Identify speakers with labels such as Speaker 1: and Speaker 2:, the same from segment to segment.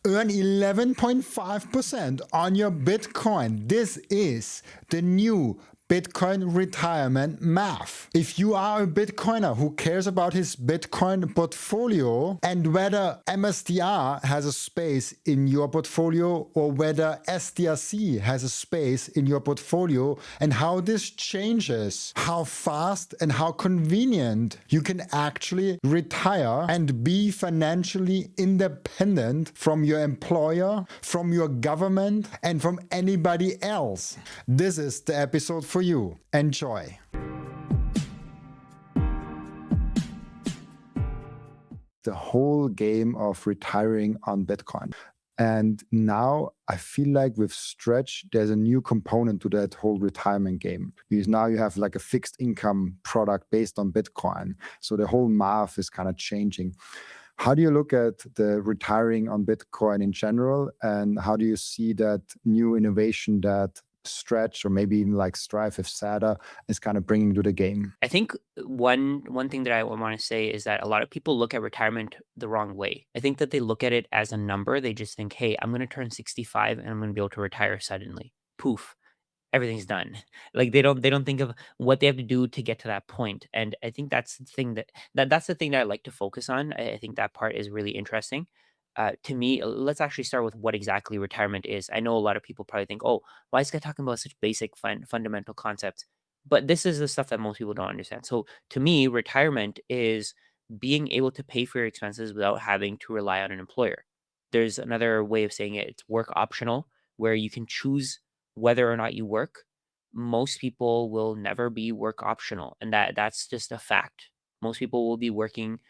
Speaker 1: Earn 11.5% on your Bitcoin. This is the new Bitcoin retirement math. If you are a Bitcoiner who cares about his Bitcoin portfolio and whether MSTR has a space in your portfolio or whether STRC has a space in your portfolio and how this changes how fast and how convenient you can actually retire and be financially independent from your employer, from your government, and from anybody else. This is the episode for you. Enjoy. The whole game of retiring on Bitcoin. And now I feel like with Stretch, there's a new component to that whole retirement game, because now you have like a fixed income product based on Bitcoin. So the whole math is kind of changing. How do you look at the retiring on Bitcoin in general? And how do you see that new innovation that Stretch or maybe even like Strive with SATA is kind of bringing to the game?
Speaker 2: I think one thing that I want to say is that a lot of people look at retirement the wrong way. I think that they look at it as a number. They just think, hey, I'm going to turn 65 and I'm going to be able to retire suddenly. Poof, everything's done. Like they don't think of what they have to do to get to that point. And I think that's the thing that's the thing that I like to focus on. I think that part is really interesting. To me, let's actually start with what exactly retirement is. I know a lot of people probably think, oh, why is this guy talking about such basic fundamental concepts? But this is the stuff that most people don't understand. So to me, retirement is being able to pay for your expenses without having to rely on an employer. There's another way of saying it. It's work optional, where you can choose whether or not you work. Most people will never be work optional, and that's just a fact. Most people will be working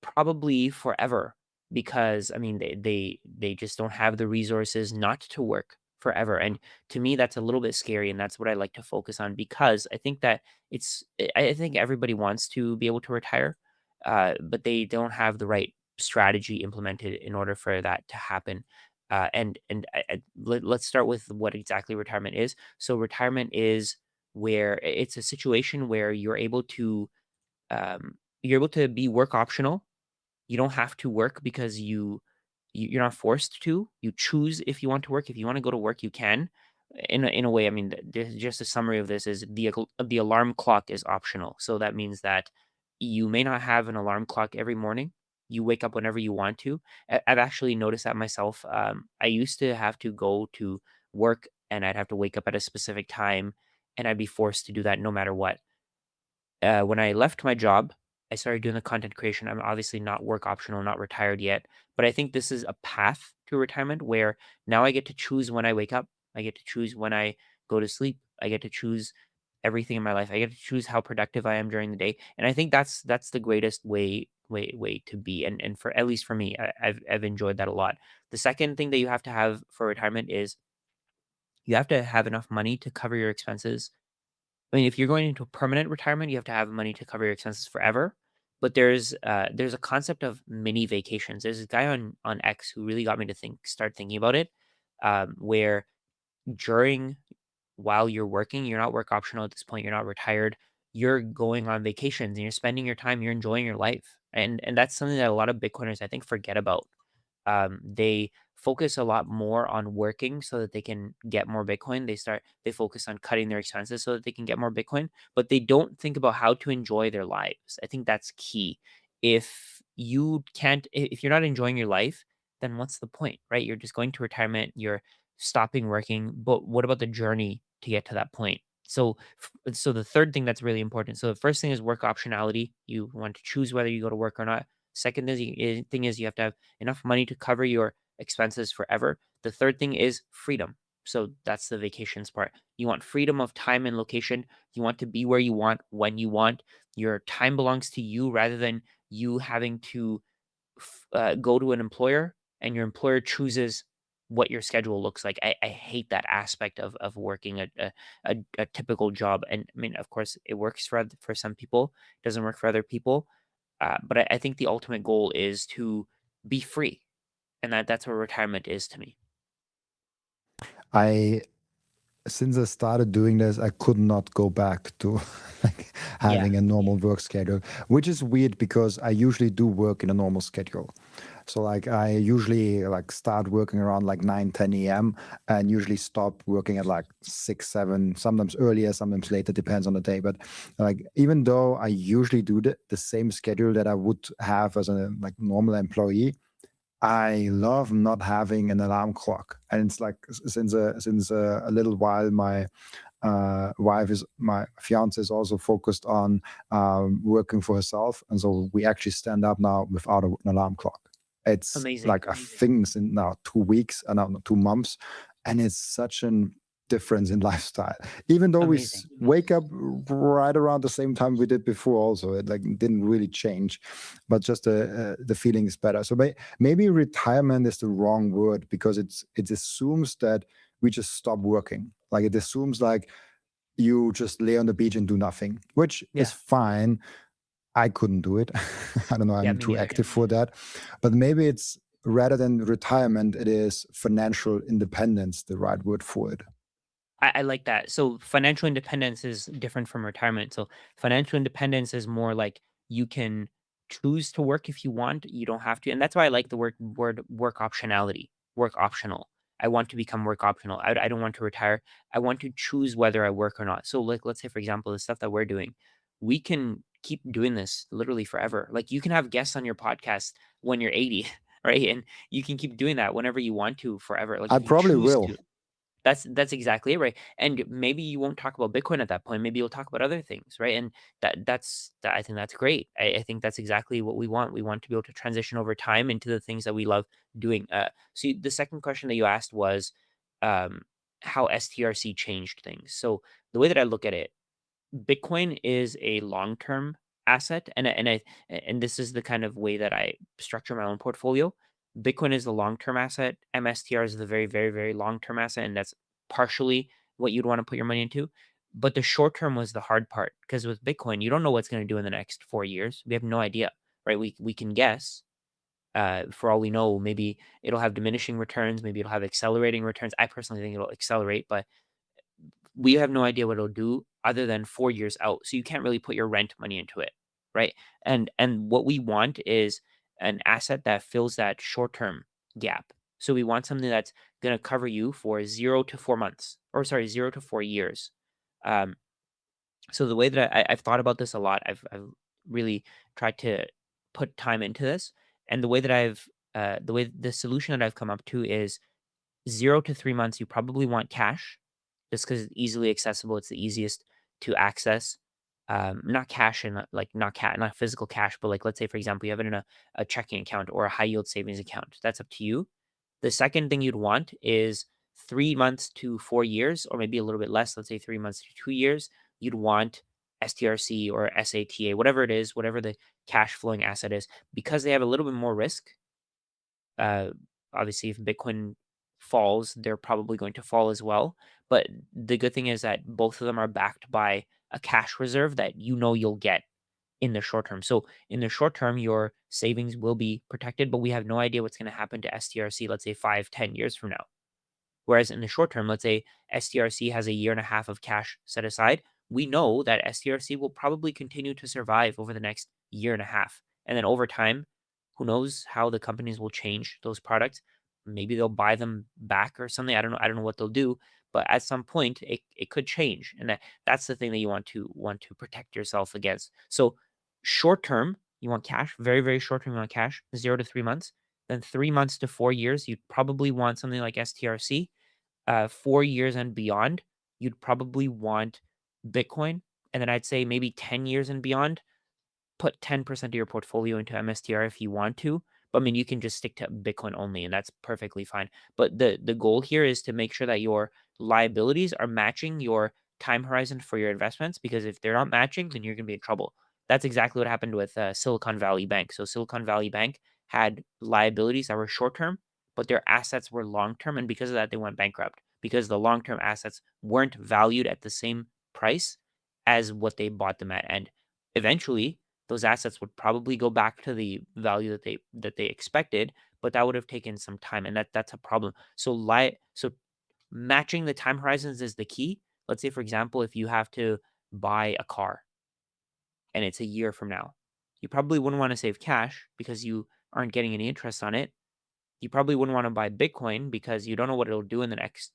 Speaker 2: probably forever because I mean they just don't have the resources not to work forever. And to me that's a little bit scary, and that's what I like to focus on, because I think that I think everybody wants to be able to retire, but they don't have the right strategy implemented in order for that to happen. Let's start with what exactly retirement is. So retirement is where it's a situation where you're able to be work optional. You don't have to work because you're not forced to. You choose if you want to work. If you want to go to work, you can. In a way, I mean, just a summary of this is the alarm clock is optional. So that means that you may not have an alarm clock every morning. You wake up whenever you want to. I've actually noticed that myself. I used to have to go to work and I'd have to wake up at a specific time, and I'd be forced to do that no matter what. When I left my job, I started doing the content creation. I'm obviously not work optional, not retired yet, but I think this is a path to retirement where now I get to choose when I wake up. I get to choose when I go to sleep. I get to choose everything in my life. I get to choose how productive I am during the day, and I think that's the greatest way to be. And for at least for me, I've enjoyed that a lot. The second thing that you have to have for retirement is you have to have enough money to cover your expenses. I mean, if you're going into a permanent retirement, you have to have money to cover your expenses forever. But there's a concept of mini vacations. There's a guy on X who really got me to start thinking about it, where during while you're working, you're not work optional at this point. You're not retired. You're going on vacations and you're spending your time. You're enjoying your life, and that's something that a lot of Bitcoiners I think forget about. They focus a lot more on working so that they can get more Bitcoin. They focus on cutting their expenses so that they can get more Bitcoin, but they don't think about how to enjoy their lives. I think that's key. If you're not enjoying your life, then what's the point, right? You're just going to retirement, you're stopping working, but what about the journey to get to that point? So the third thing that's really important. So the first thing is work optionality. You want to choose whether you go to work or not. Second thing is you have to have enough money to cover your expenses forever. The third thing is freedom. So that's the vacations part. You want freedom of time and location. You want to be where you want, when you want. Your time belongs to you rather than you having to go to an employer and your employer chooses what your schedule looks like. I hate that aspect of working a typical job. And I mean, of course, it works for some people, it doesn't work for other people. But I think the ultimate goal is to be free, and that's what retirement is to me.
Speaker 1: I Since I started doing this, I could not go back to like having a normal work schedule, which is weird because I usually do work in a normal schedule. So like I usually like start working around like 9, 10 a.m. and usually stop working at like 6, 7, sometimes earlier, sometimes later, depends on the day. But like even though I usually do the same schedule that I would have as a like normal employee, I love not having an alarm clock. And it's like since a little while, my my fiance is also focused on working for herself, and so we actually stand up now without an alarm clock. It's
Speaker 2: Amazing.
Speaker 1: like a thing in now 2 weeks and now 2 months, and it's such an difference in lifestyle. Even though we
Speaker 2: Amazing.
Speaker 1: wake up right around the same time we did before, also it like didn't really change, but just the feeling is better. So maybe retirement is the wrong word because it assumes that we just stop working. Like it assumes like you just lay on the beach and do nothing, which is
Speaker 2: Yeah.
Speaker 1: fine. I couldn't do it. I don't know.
Speaker 2: Yeah,
Speaker 1: I'm
Speaker 2: me
Speaker 1: too
Speaker 2: neither.
Speaker 1: active for that. But maybe it's rather than retirement, it is financial independence, the right word for it.
Speaker 2: I like that. So financial independence is different from retirement. So financial independence is more like you can choose to work if you want. You don't have to. And that's why I like the word work optionality, work optional. I want to become work optional. I don't want to retire. I want to choose whether I work or not. So like let's say for example, the stuff that we're doing, we can keep doing this literally forever. Like you can have guests on your podcast when you're 80, right? And you can keep doing that whenever you want to forever. Like
Speaker 1: I
Speaker 2: if you
Speaker 1: probably
Speaker 2: choose
Speaker 1: will.
Speaker 2: to. That's exactly it, right? And maybe you won't talk about Bitcoin at that point. Maybe you'll talk about other things, right? And I think that's great. I think that's exactly what we want. We want to be able to transition over time into the things that we love doing. So the second question that you asked was um, how STRC changed things. So the way that I look at it, Bitcoin is a long-term asset, and this is the kind of way that I structure my own portfolio. Bitcoin is the long-term asset. MSTR is the very, very, very long-term asset, and that's partially what you'd want to put your money into. But the short term was the hard part because with Bitcoin, you don't know what's going to do in the next 4 years. We have no idea, right? We can guess. For all we know, maybe it'll have diminishing returns, maybe it'll have accelerating returns. I personally think it'll accelerate, but we have no idea what it'll do other than 4 years out. So you can't really put your rent money into it, right? And what we want is an asset that fills that short-term gap. So we want something that's going to cover you for 0 to 4 months, or sorry, 0 to 4 years. Um, so the way that I've thought about this a lot, I've really tried to put time into this, and the solution that I've come up to is 0 to 3 months. You probably want cash just because it's easily accessible. It's the easiest to access. Not cash and not physical cash, but like let's say for example, you have it in a checking account or a high yield savings account. That's up to you. The second thing you'd want is 3 months to 4 years, or maybe a little bit less. Let's say 3 months to 2 years. You'd want STRC or SATA, whatever it is, whatever the cash flowing asset is, because they have a little bit more risk. uh, Obviously, if Bitcoin falls, they're probably going to fall as well. But the good thing is that both of them are backed by a cash reserve that you know you'll get in the short term. So in the short term, your savings will be protected, but we have no idea what's going to happen to STRC, let's say 5, 10 years from now. Whereas in the short term, let's say STRC has a year and a half of cash set aside, we know that STRC will probably continue to survive over the next year and a half. And then over time, who knows how the companies will change those products? Maybe they'll buy them back or something. I don't know. I don't know what they'll do, but at some point it could change. And that's the thing that you want to protect yourself against. So short term, you want cash, very, very short term, you want cash, 0 to 3 months. Then 3 months to 4 years, you'd probably want something like STRC. 4 years and beyond, you'd probably want Bitcoin. And then I'd say maybe 10 years and beyond, put 10% of your portfolio into MSTR if you want to. But I mean, you can just stick to Bitcoin only, and that's perfectly fine. But the goal here is to make sure that your liabilities are matching your time horizon for your investments, because if they're not matching, then you're going to be in trouble. That's exactly what happened with Silicon Valley Bank. So Silicon Valley Bank had liabilities that were short term, but their assets were long term, and because of that, they went bankrupt because the long term assets weren't valued at the same price as what they bought them at, and eventually those assets would probably go back to the value that they expected, but that would have taken some time, and that's a problem. So matching the time horizons is the key. Let's say, for example, if you have to buy a car, and it's a year from now. You probably wouldn't want to save cash because you aren't getting any interest on it. You probably wouldn't want to buy Bitcoin because you don't know what it'll do in the next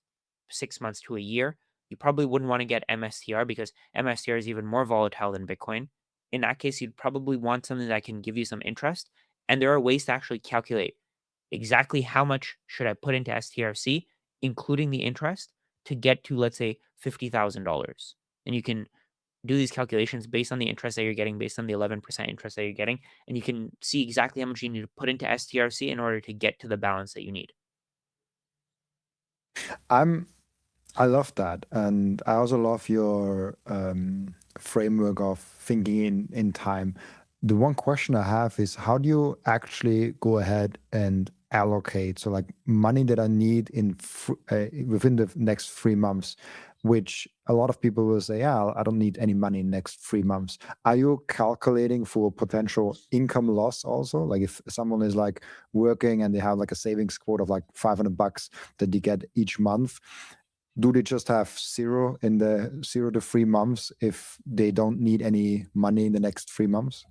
Speaker 2: 6 months to a year. You probably wouldn't want to get MSTR because MSTR is even more volatile than Bitcoin. In that case, you'd probably want something that can give you some interest. And there are ways to actually calculate exactly how much should I put into STRC, including the interest, to get to, let's say, $50,000. And you can do these calculations based on the interest that you're getting, based on the 11% interest that you're getting, and you can see exactly how much you need to put into STRC in order to get to the balance that you need.
Speaker 1: I'm I love that, and I also love your framework of thinking in time. The one question I have is, how do you actually go ahead and allocate? So, like money that I need within the next 3 months, which a lot of people will say, "Yeah, I don't need any money in the next 3 months." Are you calculating for potential income loss also? Like if someone is like working and they have like a savings quote of like $500 that they get each month, do they just have zero in the 0 to 3 months if they don't need any money in the next 3 months?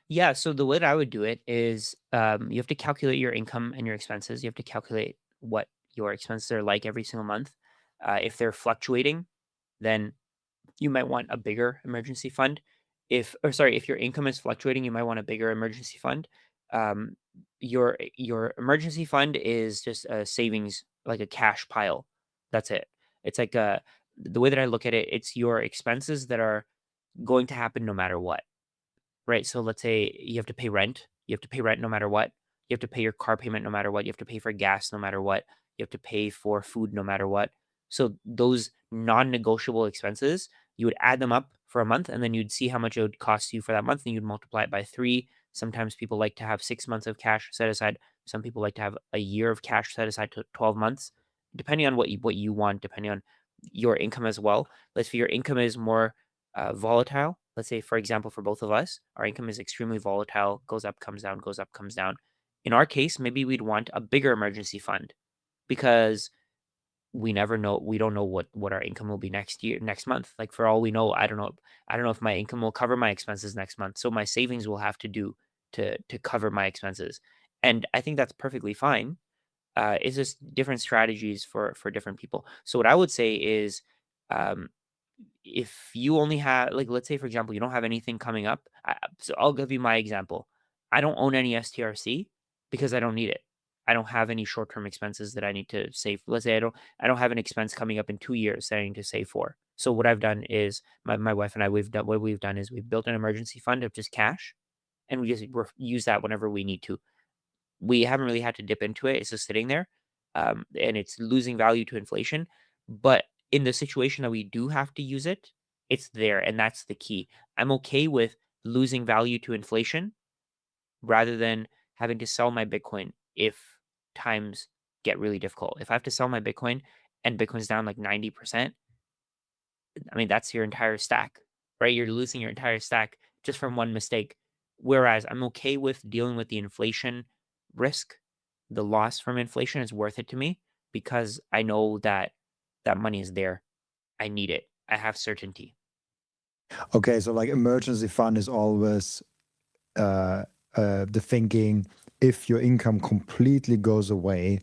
Speaker 2: Yeah, so the way that I would do it is you have to calculate your income and your expenses. You have to calculate what your expenses are like every single month. If they're fluctuating, then you might want a bigger emergency fund. If your income is fluctuating, you might want a bigger emergency fund. Um, your emergency fund is just a savings, like a cash pile. That's it. It's like the way that I look at it, it's your expenses that are going to happen no matter what. Right, so let's say you have to pay rent. You have to pay rent no matter what. You have to pay your car payment no matter what. You have to pay for gas no matter what. You have to pay for food no matter what. So those non-negotiable expenses, you would add them up for a month, and then you'd see how much it would cost you for that month, and you'd multiply it by 3. Sometimes people like to have 6 months of cash set aside. Some people like to have a year of cash set aside to 12 months, depending on what you want, depending on your income as well. Let's say your income is more volatile. Let's say, for example, for both of us, our income is extremely volatile, goes up, comes down, goes up, comes down. In our case, maybe we'd want a bigger emergency fund because we never know. We don't know what our income will be next year, next month. Like for all we know, I don't know. I don't know if my income will cover my expenses next month. So my savings will have to do to cover my expenses, and I think that's perfectly fine. It's just different strategies for different people. So what I would say is, um, if you only have, like, let's say for example you don't have anything coming up, so I'll give you my example. I don't own any STRC because I don't need it. I don't have any short-term expenses that I need to save. Let's say I don't have an expense coming up in 2 years that I need to save for. So what I've done is my wife and I, we've done is we've built an emergency fund of just cash, and we just use that whenever we need to. We haven't really had to dip into it. It's just sitting there, and it's losing value to inflation. But in the situation that we do have to use it, it's there, and that's the key. I'm okay with losing value to inflation rather than having to sell my Bitcoin if times get really difficult. If I have to sell my Bitcoin and Bitcoin's down like 90%, I mean, that's your entire stack, right? You're losing your entire stack just from one mistake. Whereas I'm okay with dealing with the inflation risk. The loss from inflation is worth it to me because I know that that money is there. I need it. I have certainty.
Speaker 1: Okay, so like emergency fund is always uh, the thinking, if your income completely goes away,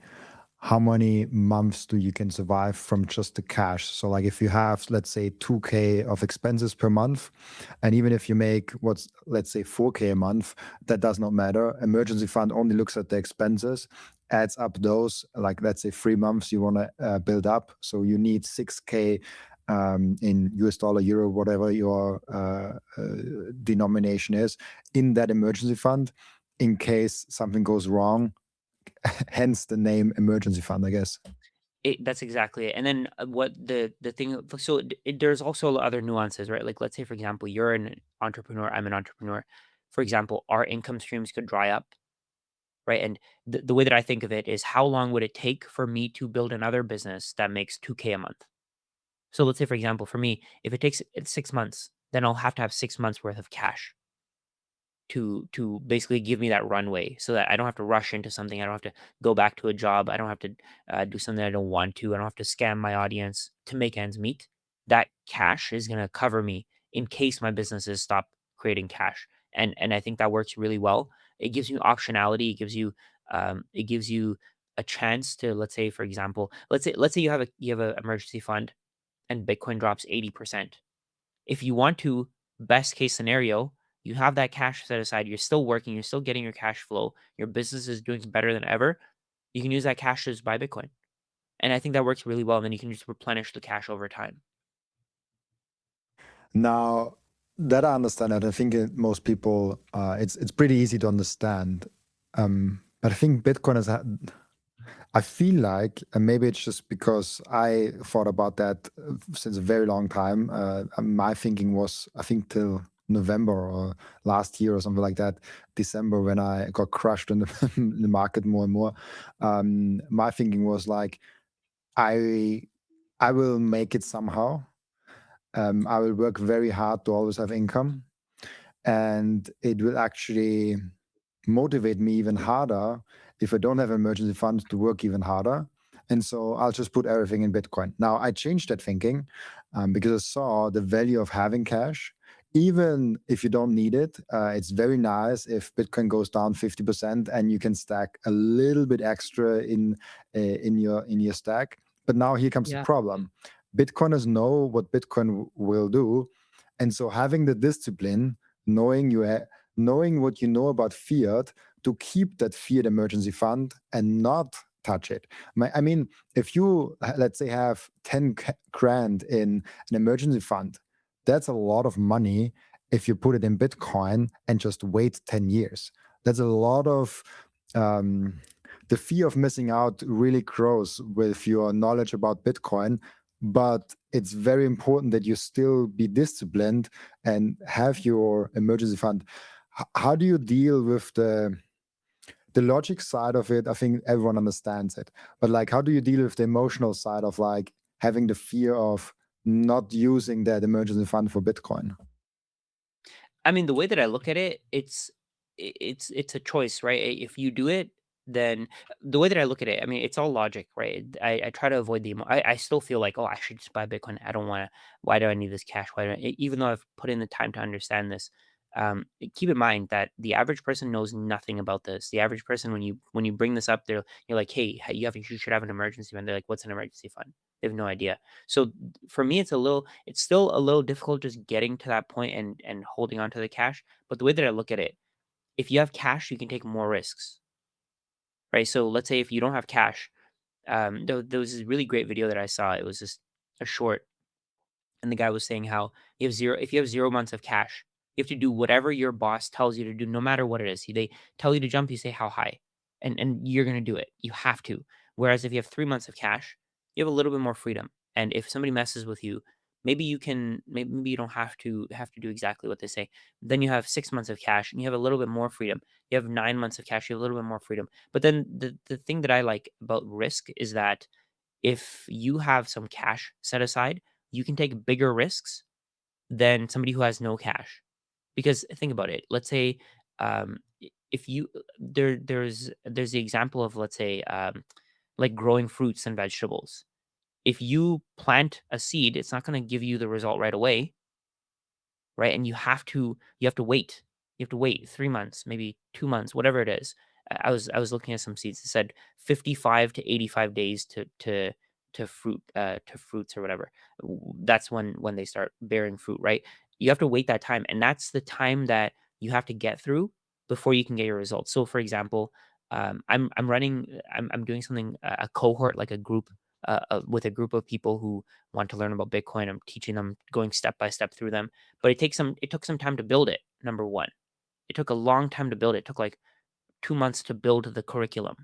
Speaker 1: how many months do you can survive from just the cash? So like if you have, let's say 2K of expenses per month, and even if you make what's, let's say 4K a month, that does not matter. Emergency fund only looks at the expenses, adds up those, like let's say 3 months you want to build up. So you need 6K in US dollar, euro, whatever your denomination is, in that emergency fund in case something goes wrong. Hence the name emergency fund, I guess.
Speaker 2: That's exactly it. And then what the thing, so there's also other nuances, right? Like let's say for example, you're an entrepreneur, I'm an entrepreneur. For example, our income streams could dry up, right? And the way that I think of it is how long would it take for me to build another business that makes 2K a month? So let's say, for example, for me, if it takes 6 months, then I'll have to have 6 months worth of cash to basically give me that runway so that I don't have to rush into something. I don't have to go back to a job. I don't have to do something I don't want to. I don't have to scam my audience to make ends meet. That cash is going to cover me in case my businesses stop creating cash. And I think that works really well. It gives you optionality. It gives you a chance to, let's say, for example, let's say you have a emergency fund and Bitcoin drops 80%. If you want to, best case scenario, you have that cash set aside, you're still working, you're still getting your cash flow, your business is doing better than ever. You can use that cash to just buy Bitcoin. And I think that works really well. And then you can just replenish the cash over time.
Speaker 1: Now that I understand it, I think most people, it's pretty easy to understand. But I think Bitcoin has had, I feel like, and maybe it's just because I thought about that since a very long time. My thinking was, I think, till November or last year or something like that, December, when I got crushed in in the market more and more. My thinking was like, I I will make it somehow. I will work very hard to always have income, and it will actually motivate me even harder if I don't have emergency funds to work even harder. And so I'll just put everything in Bitcoin. Now I changed that thinking because I saw the value of having cash. Even if you don't need it, it's very nice if Bitcoin goes down 50% and you can stack a little bit extra in your stack. But now here comes the
Speaker 2: Yeah.
Speaker 1: problem. Bitcoiners know what Bitcoin will do, and so having the discipline, knowing knowing what you know about fiat, to keep that fiat emergency fund and not touch it. I mean, if you, let's say, have 10 grand in an emergency fund, that's a lot of money if you put it in Bitcoin and just wait 10 years. That's a lot of, um, the fear of missing out really grows with your knowledge about Bitcoin. But it's very important that you still be disciplined and have your emergency fund. How do you deal with the logic side of it? I think everyone understands it, but like, how do you deal with the emotional side of like having the fear of not using that emergency fund for Bitcoin?
Speaker 2: I mean, the way that I look at it, it's a choice, right? If you do it, then the way that I look at it, I mean, it's all logic, right? I try to avoid I still feel like, oh, I should just buy Bitcoin. I don't want to. Why do I need this cash? Even though I've put in the time to understand this, keep in mind that the average person knows nothing about this. The average person, when you bring this up, you're like, hey, you should have an emergency fund. They're like, what's an emergency fund? They have no idea. So for me, it's still a little difficult just getting to that point and holding on to the cash. But the way that I look at it, if you have cash, you can take more risks, right? So let's say if you don't have cash, there was this really great video that I saw. It was just a short, and the guy was saying how if you have 0 months of cash, you have to do whatever your boss tells you to do, no matter what it is. They tell you to jump, you say how high, and you're gonna do it. You have to. Whereas if you have 3 months of cash, you have a little bit more freedom. And if somebody messes with you, maybe you don't have to do exactly what they say. Then you have 6 months of cash and you have a little bit more freedom. You have 9 months of cash, you have a little bit more freedom. But then the thing that I like about risk is that if you have some cash set aside, you can take bigger risks than somebody who has no cash. Because think about it. Let's say if you there's the example of, let's say, like growing fruits and vegetables. If you plant a seed, it's not going to give you the result right away, right? And you have to wait. You have to wait 3 months, maybe 2 months, whatever it is. I was looking at some seeds. It said 55 to 85 days to fruits or whatever. That's when they start bearing fruit, right? You have to wait that time, and that's the time that you have to get through before you can get your results. So, for example, I'm doing something, a cohort, like a group, with a group of people who want to learn about Bitcoin. I'm teaching them, going step by step through them, but it took some time to build it. Number one, it took a long time to build it. It took like 2 months to build the curriculum,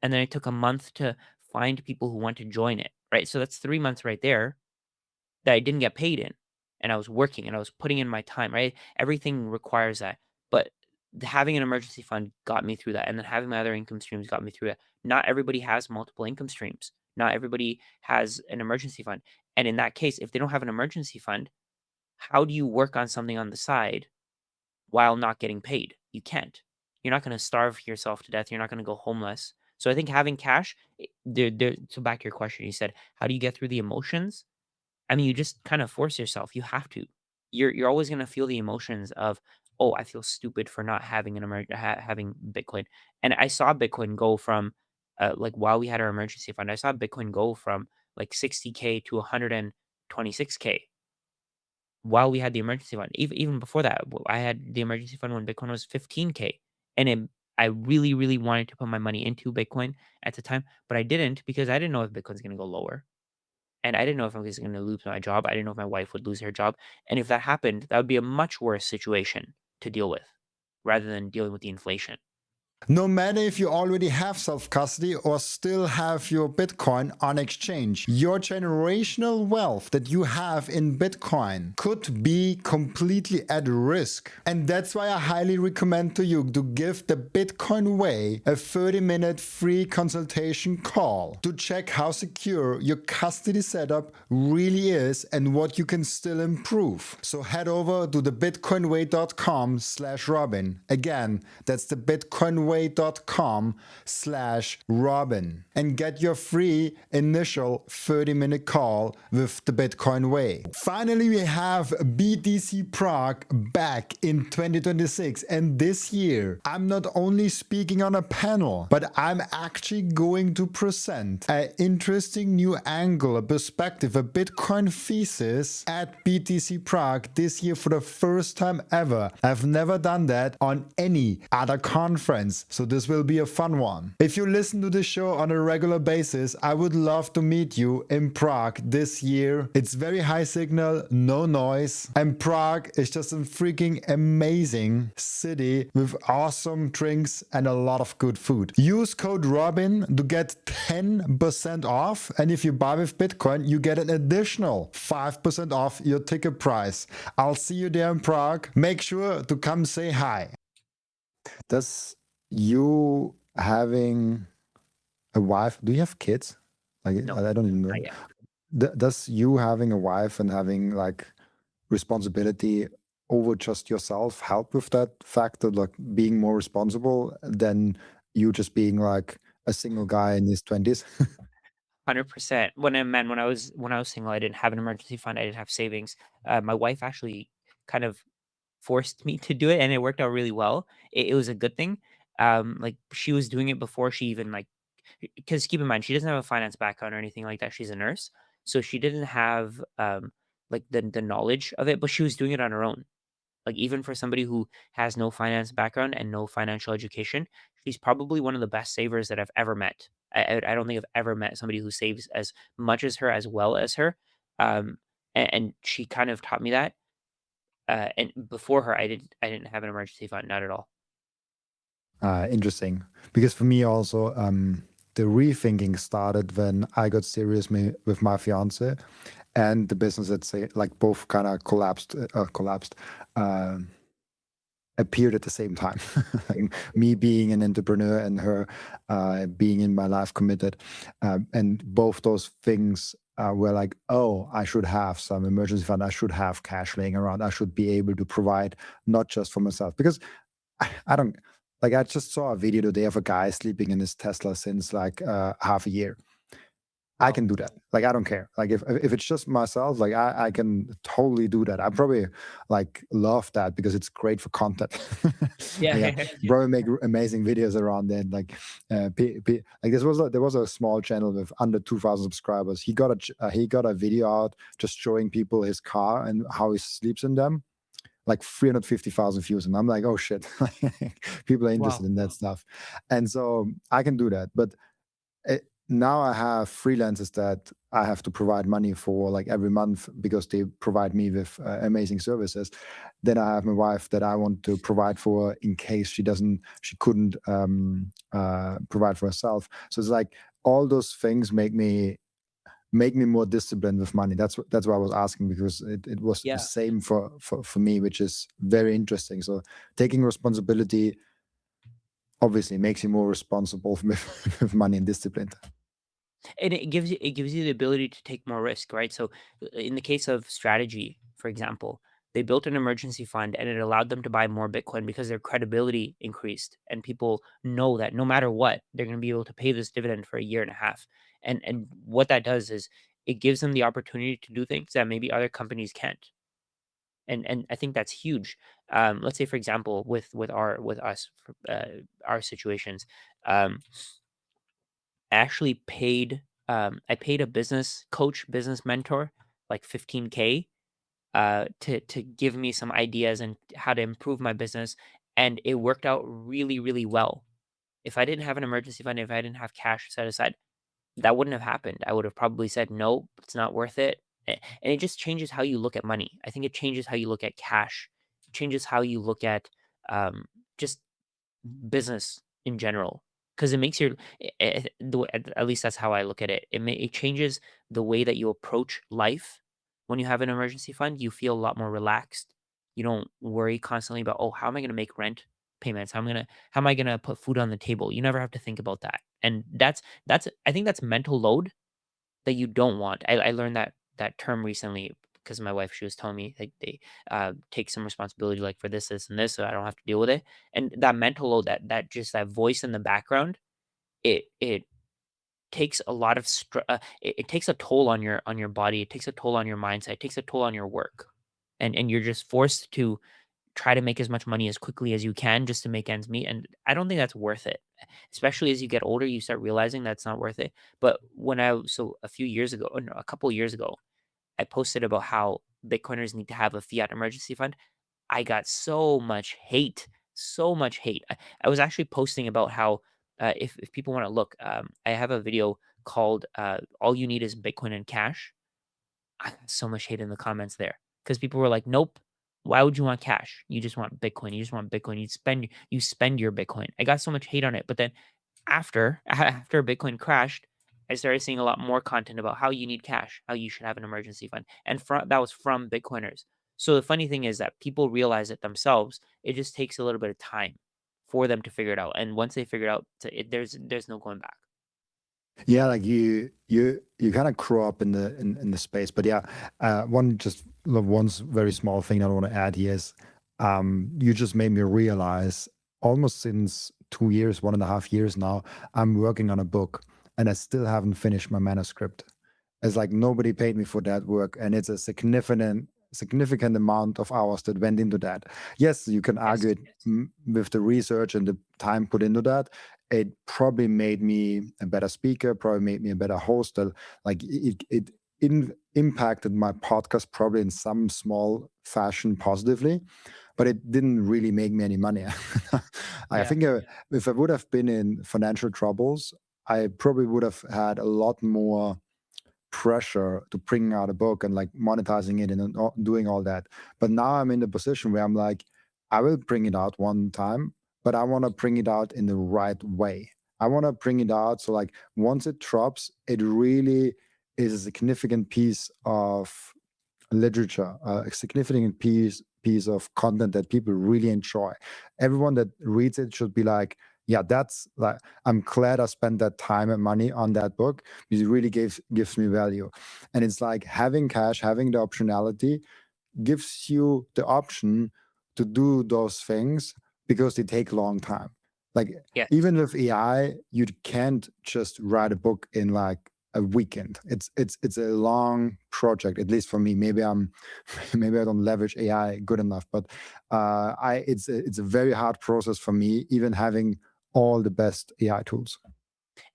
Speaker 2: and then it took a month to find people who want to join it. Right, so that's 3 months right there that I didn't get paid in, and I was working and I was putting in my time. Right, everything requires that, but having an emergency fund got me through that, and then having my other income streams got me through that. Not everybody has multiple income streams. Not everybody has an emergency fund, and in that case, if they don't have an emergency fund, how do you work on something on the side while not getting paid? You can't. You're not going to starve yourself to death. You're not going to go homeless. So I think having cash, so back to your question, you said, how do you get through the emotions? I mean, you just kind of force yourself. You have to. you're always gonna feel the emotions of, oh, I feel stupid for not having having Bitcoin. And I saw Bitcoin go from like while we had our emergency fund, I saw Bitcoin go from like 60K to 126K while we had the emergency fund. Even before that, I had the emergency fund when Bitcoin was 15K, and I really, really wanted to put my money into Bitcoin at the time, but I didn't because I didn't know if Bitcoin's gonna go lower. And I didn't know if I was gonna lose my job. I didn't know if my wife would lose her job. And if that happened, that would be a much worse situation to deal with rather than dealing with the inflation.
Speaker 1: No matter if you already have self custody or still have your Bitcoin on exchange, your generational wealth that you have in Bitcoin could be completely at risk. And that's why I highly recommend to you to give the Bitcoin Way a 30-minute free consultation call to check how secure your custody setup really is and what you can still improve. So head over to thebitcoinway.com/Robin. Again, that's the bitcoinway.com/Robin and get your free initial 30-minute call with the Bitcoin Way. Finally, we have BTC Prague back in 2026, and this year I'm not only speaking on a panel, but I'm actually going to present an interesting new angle, a perspective, a Bitcoin thesis at BTC Prague this year for the first time ever. I've never done that on any other conference, so this will be a fun one. If you listen to this show on a regular basis, I would love to meet you in Prague this year. It's very high signal, no noise, and Prague is just a freaking amazing city with awesome drinks and a lot of good food. Use code Robin to get 10% off, and if you buy with Bitcoin, you get an additional 5% off your ticket price. I'll see you there in Prague. Make sure to come say hi. Does you having a wife, do you have kids? Like,
Speaker 2: No,
Speaker 1: I don't even know.
Speaker 2: not yet.
Speaker 1: Does you having a wife and having like responsibility over just yourself help with that factor, like being more responsible than you just being like a single guy in his 20s?
Speaker 2: 100%. When I was single, I didn't have an emergency fund. I didn't have savings. My wife actually kind of forced me to do it, and it worked out really well. It was a good thing. Like she was doing it before she even like, because keep in mind she doesn't have a finance background or anything like that. She's a nurse, so she didn't have like the knowledge of it, but she was doing it on her own. Like even for somebody who has no finance background and no financial education, she's probably one of the best savers that I've ever met. I don't think I've ever met somebody who saves as much as her, as well as her. And she kind of taught me that. And before her, I didn't have an emergency fund, not at all.
Speaker 1: Interesting. Because for me also, the rethinking started when I got serious with my fiance, and the business that say like both kind of collapsed, um, appeared at the same time. Like me being an entrepreneur and her being in my life committed, and both those things were like, oh, I should have some emergency fund. I should have cash laying around. I should be able to provide not just for myself because I don't like. I just saw a video today of a guy sleeping in his Tesla since like half a year. I
Speaker 2: Wow.
Speaker 1: can do that. Like I don't care. Like if it's just myself, like I can totally do that. I probably like love that because it's great for content.
Speaker 2: Yeah.
Speaker 1: Like I probably make amazing videos around that. Like like there was a small channel with under 2,000 subscribers. He got a video out just showing people his car and how he sleeps in them. Like 350,000 views, and I'm like, oh shit, people are interested
Speaker 2: Wow.
Speaker 1: in that stuff, and so I can do that. But now I have freelancers that I have to provide money for like every month because they provide me with amazing services. Then I have my wife that I want to provide for in case she couldn't provide for herself. So it's like all those things make me more disciplined with money. That's why I was asking because it was the
Speaker 2: Yeah.
Speaker 1: same for me, which is very interesting. So taking responsibility obviously makes you more responsible with money and discipline.
Speaker 2: And it gives you the ability to take more risk, right? So in the case of strategy, for example, they built an emergency fund and it allowed them to buy more Bitcoin because their credibility increased and people know that no matter what, they're going to be able to pay this dividend for a year and a half. And what that does is it gives them the opportunity to do things that maybe other companies can't. And I think that's huge. Let's say, for example, with us, our situations, um, I paid a business coach, business mentor, like 15K, to give me some ideas and how to improve my business, and it worked out really, really well. If I didn't have an emergency fund, if I didn't have cash set aside, that wouldn't have happened. I would have probably said, "No, it's not worth it." And it just changes how you look at money. I think it changes how you look at cash. It changes how you look at, just business in general, because it makes your at least that's how I look at it. It changes the way that you approach life. When you have an emergency fund, you feel a lot more relaxed. You don't worry constantly about, oh, how am I going to make rent payments? How am I gonna put food on the table? You never have to think about that, and that's I think that's mental load that you don't want. I learned that term recently because my wife, she was telling me, like, they take some responsibility, like, for this and this, so I don't have to deal with it. And that mental load, that voice in the background, it takes a lot of it takes a toll on your body. It takes a toll on your mindset. It takes a toll on your work, and you're just forced to try to make as much money as quickly as you can just to make ends meet. And I don't think that's worth it. Especially as you get older, you start realizing that's not worth it. But so a few years ago, or no, a couple years ago, I posted about how Bitcoiners need to have a fiat emergency fund. I got so much hate, so much hate. I was actually posting about how, if people want to look, I have a video called "All You Need Is Bitcoin and Cash." I got so much hate in the comments there because people were like, "Nope, why would you want cash? You just want Bitcoin. You just want Bitcoin. You spend your Bitcoin." I got so much hate on it, but then after Bitcoin crashed, I started seeing a lot more content about how you need cash, how you should have an emergency fund, and that was from Bitcoiners. So the funny thing is that people realize it themselves. It just takes a little bit of time for them to figure it out, and once they figure it out, there's no going back.
Speaker 1: Yeah, like you kind of grow up in the space, but yeah, one very small thing I want to add here is, you just made me realize, almost since 2 years, 1.5 years now, I'm working on a book and I still haven't finished my manuscript. It's like nobody paid me for that work, and it's a significant amount of hours that went into that. Yes, you can
Speaker 2: Yes,
Speaker 1: argue it,
Speaker 2: yes,
Speaker 1: with the research and the time put into that. It probably made me a better speaker, probably made me a better host. Like it impacted my podcast probably in some small fashion positively, but it didn't really make me any money. I
Speaker 2: yeah,
Speaker 1: think, if I would have been in financial troubles, I probably would have had a lot more pressure to bring out a book and like monetizing it and doing all that. But now I'm in the position where I'm like, I will bring it out one time, but I want to bring it out in the right way. I want to bring it out so, like, once it drops, it really is a significant piece of literature, a significant piece of content that people really enjoy. Everyone that reads it should be like, yeah, that's like, I'm glad I spent that time and money on that book because it really gives me value. And it's like having cash, having the optionality gives you the option to do those things because they take a long time. Like,
Speaker 2: yes.
Speaker 1: even with AI, you can't just write a book in like a weekend. It's a long project, at least for me. Maybe I'm maybe I don't leverage AI good enough, but I it's a very hard process for me, even having all the best AI tools.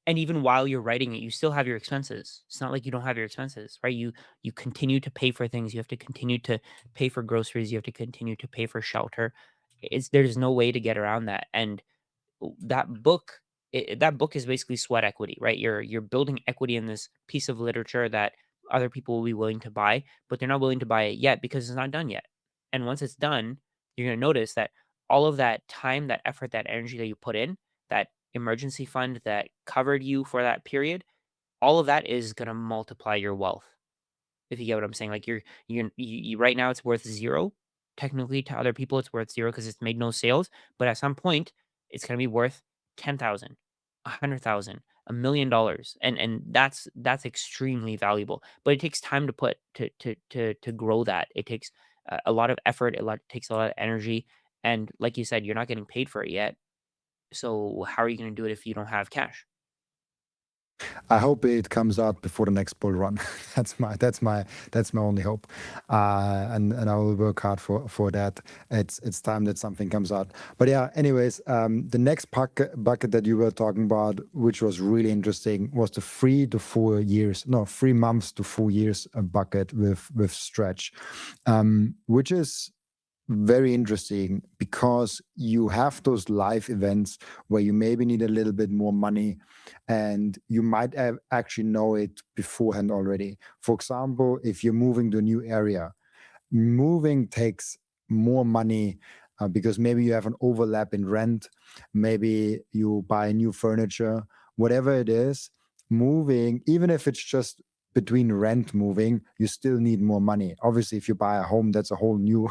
Speaker 2: And even while you're writing it, you still have your expenses. It's not like you don't have your expenses, right? You continue to pay for things. You have to continue to pay for groceries. You have to continue to pay for shelter. There's no way to get around that. And that book that book is basically sweat equity, right? You're building equity in this piece of literature that other people will be willing to buy, but they're not willing to buy it yet because it's not done yet. And once it's done, you're going to notice that all of that time, that effort, that energy that you put in, that emergency fund that covered you for that period, all of that is going to multiply your wealth. If you get what I'm saying, like, right now it's worth 0. Technically, to other people, it's worth 0 because it's made no sales, but at some point, it's gonna be worth 10,000, 100,000, $1,000,000, and that's extremely valuable, but it takes time to put to grow that. It takes a lot of effort, takes a lot of energy, and like you said, you're not getting paid for it yet, so how are you gonna do it if you don't have cash?
Speaker 1: I hope it comes out before the next bull run. that's my only hope, and I will work hard for that. It's time that something comes out. But yeah, anyways, the next bucket that you were talking about, which was really interesting, was the 3 to 4 years, no, 3 months to 4 years bucket with stretch, which is very interesting because you have those live events where you maybe need a little bit more money and you might have actually know it beforehand already. For example, if you're moving to a new area, moving takes more money because maybe you have an overlap in rent, maybe you buy new furniture, whatever it is. Moving, even if it's just between rent moving, you still need more money. Obviously, if you buy a home, that's a whole new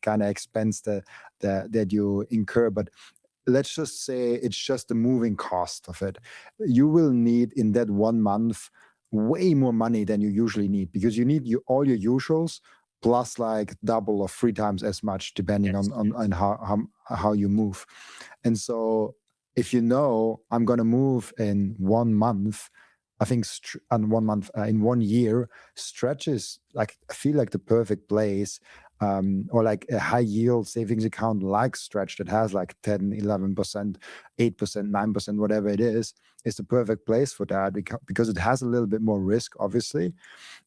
Speaker 1: kind of expense that you incur. But let's just say it's just the moving cost of it. You will need in that 1 month way more money than you usually need because you need all your usuals plus like double or 3 times as much depending
Speaker 2: Yes.
Speaker 1: on how you move. And so if you know I'm going to move in 1 month, I think in 1 month, in 1 year, stretch is like, I feel like the perfect place, or like a high yield savings account like stretch that has like 10, 11%, 8%, 9%, whatever it is the perfect place for that because it has a little bit more risk, obviously,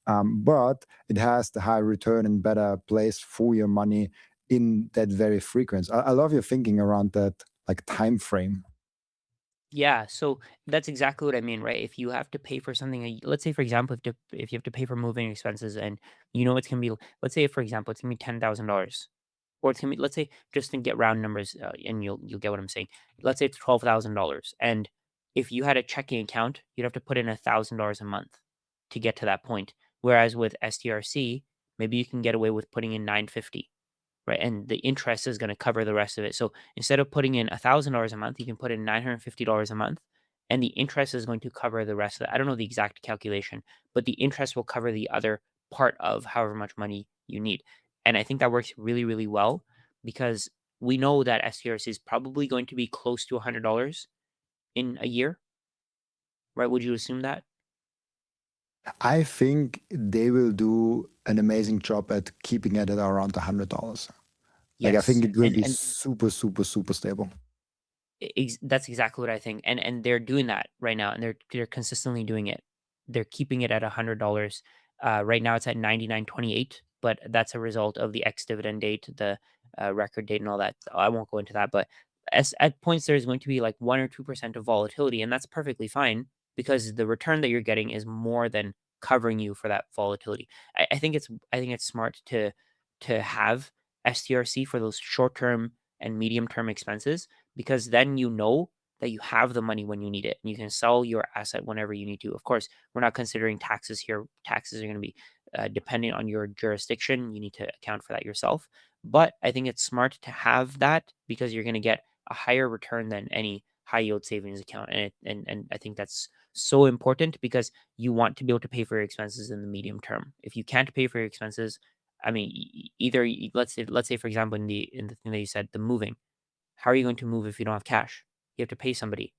Speaker 1: but it has the high return and better place for your money in that very frequency. I love your thinking around that like time frame.
Speaker 2: Yeah, so that's exactly what I mean, right? If you have to pay for something, let's say for example, if you have to pay for moving expenses, and you know it's gonna be, let's say for example, it's gonna be $10,000, or it's gonna be, let's say, just to get round numbers, and you'll get what I'm saying. Let's say it's $12,000, and if you had a checking account, you'd have to put in $1,000 a month to get to that point. Whereas with STRC, maybe you can get away with putting in 950. Right, and the interest is gonna cover the rest of it. So instead of putting in $1,000 a month, you can put in $950 a month, and the interest is going to cover the rest of it. I don't know the exact calculation, but the interest will cover the other part of however much money you need. And I think that works really, really well because we know that STRC is probably going to be close to $100 in a year, right? Would you assume that?
Speaker 1: I think they will do an amazing job at keeping it at around $100. Like I
Speaker 2: Yes,
Speaker 1: think it will be
Speaker 2: and
Speaker 1: super, super, super stable.
Speaker 2: That's exactly what I think, and they're doing that right now, and they're consistently doing it. They're keeping it at $100. Right now, it's at 99.28, but that's a result of the ex dividend date, the record date, and all that. I won't go into that, but at points there's going to be like 1 or 2% of volatility, and that's perfectly fine because the return that you're getting is more than covering you for that volatility. I think it's smart to have STRC for those short term and medium term expenses because then you know that you have the money when you need it and you can sell your asset whenever you need to. Of course, we're not considering taxes here. Taxes are going to be depending on your jurisdiction. You need to account for that yourself. But I think it's smart to have that because you're going to get a higher return than any high yield savings account. And I think that's so important because you want to be able to pay for your expenses in the medium term. If you can't pay for your expenses, I mean, either let's say for example in the thing that you said, the moving, how are you going to move if you don't have cash? You have to pay somebody.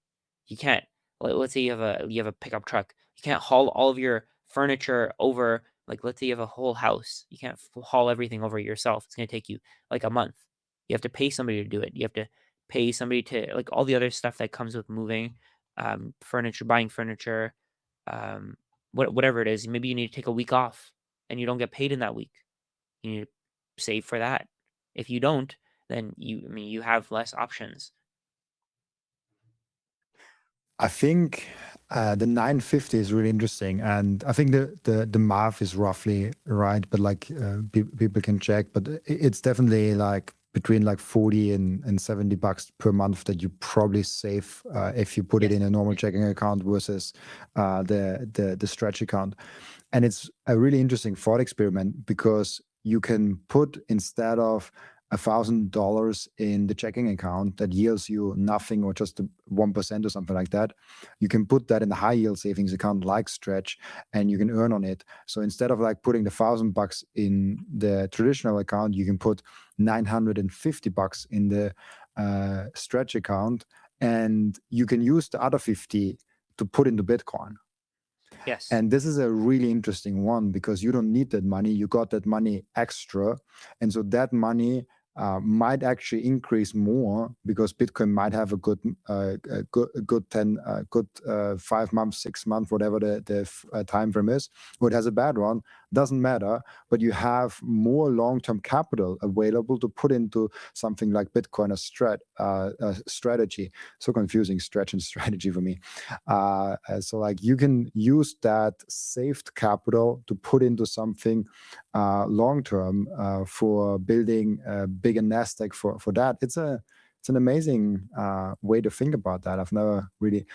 Speaker 2: You can't. Let's say you have a pickup truck. You can't haul all of your furniture over. Like let's say you have a whole house. You can't haul everything over yourself. It's going to take you like a month. You have to pay somebody to do it. You have to pay somebody to like all the other stuff that comes with moving, furniture, buying furniture, um, whatever it is. Maybe you need to take a week off, and you don't get paid in that week. You need to save for that. If you don't, then you have less options.
Speaker 1: I think the 950 is really interesting, and I think the math is roughly right, but like people can check. But it's definitely like between like 40 and $70 per month that you probably save if you put it
Speaker 2: Yes.
Speaker 1: in a normal checking account versus the stretch account. And it's a really interesting thought experiment because you can put instead of $1,000 in the checking account that yields you nothing or just 1% or something like that. You can put that in a high yield savings account like Stretch, and you can earn on it. So instead of like putting the $1,000 in the traditional account, you can put $950 in the Stretch account, and you can use the other 50 to put into Bitcoin.
Speaker 2: Yes.
Speaker 1: And this is a really interesting one because you don't need that money. You got that money extra. And so that money might actually increase more because Bitcoin might have a good 5 months, 6 months, whatever the time frame is, or it has a bad one, doesn't matter. But you have more long-term capital available to put into something like Bitcoin, a strategy. So confusing, stretch and strategy for me. So like you can use that saved capital to put into something long-term for building a bigger nest egg for that. It's an amazing way to think about that. I've never really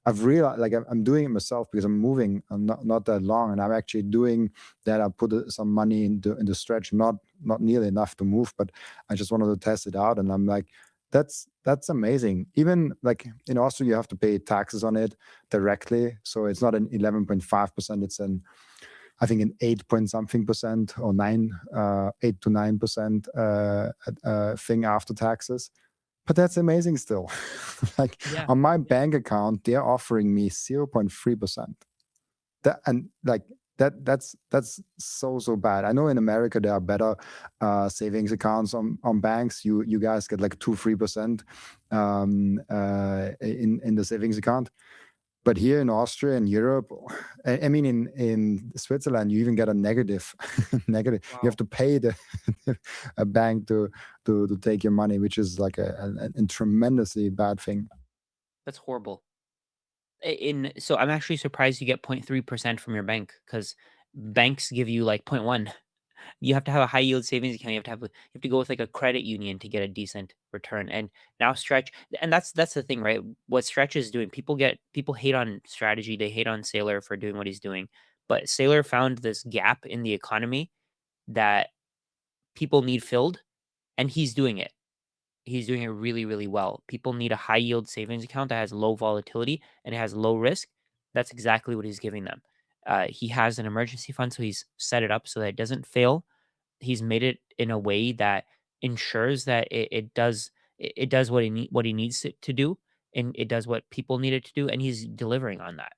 Speaker 1: I've realized, like, I'm doing it myself because I'm moving not that long, and I'm actually doing that. I put some money into Stretch, not nearly enough to move, but I just wanted to test it out, and I'm like, that's amazing. Even like in Austria, you have to pay taxes on it directly, so it's not an 11.5%. It's I think an 8 point something percent or 8 to 9% thing after taxes. But that's amazing still. Like on my bank account, they're offering me 0.3%. That's so bad. I know in America there are better savings accounts on banks. You guys get like 2-3% in the savings account. But here in Austria and Europe, I mean in Switzerland, you even get a negative. Negative.
Speaker 2: Wow.
Speaker 1: You have to pay a bank to take your money, which is like a tremendously bad thing.
Speaker 2: That's horrible. So I'm actually surprised you get 0.3% from your bank, because banks give you like 0.1. You have to have a high yield savings account. You have to go with like a credit union to get a decent return. And now Stretch, and that's the thing, right? What Stretch is doing, people hate on Strategy, they hate on Seyr for doing what he's doing, but Seyr found this gap in the economy that people need filled, and he's doing it. He's doing it really, really well. People need a high yield savings account that has low volatility and it has low risk. That's exactly what he's giving them. He has an emergency fund, so he's set it up so that it doesn't fail. He's made it in a way that ensures that it does what he needs it to do, and it does what people need it to do, and he's delivering on that.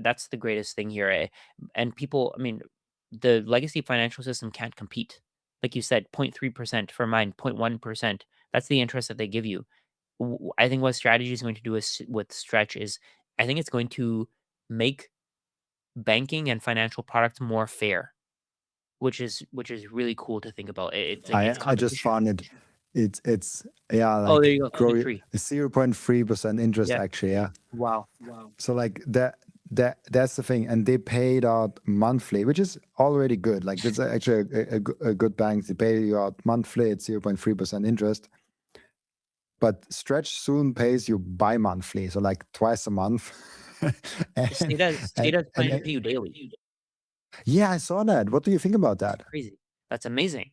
Speaker 2: That's the greatest thing here. And people, I mean, the legacy financial system can't compete. Like you said, 0.3% for mine, 0.1%. That's the interest that they give you. I think what Strategy is going to do with Stretch is, I think it's going to make banking and financial products more fair, which is really cool to think about. It's like it's
Speaker 1: I just
Speaker 2: competition.
Speaker 1: found it's yeah,
Speaker 2: Oh, there
Speaker 1: like
Speaker 2: you go,
Speaker 1: grow
Speaker 2: 0.3.
Speaker 1: 0.3% interest
Speaker 2: Yeah.
Speaker 1: actually. Yeah.
Speaker 2: Wow.
Speaker 1: So like that's the thing, and they paid out monthly, which is already good. Like it's actually a good bank. They pay you out monthly at 0.3% interest. But Stretch soon pays you bi-monthly, so like twice a month.
Speaker 2: State does plan to pay you daily.
Speaker 1: Yeah, I saw that. What do you think about that?
Speaker 2: Crazy. That's amazing.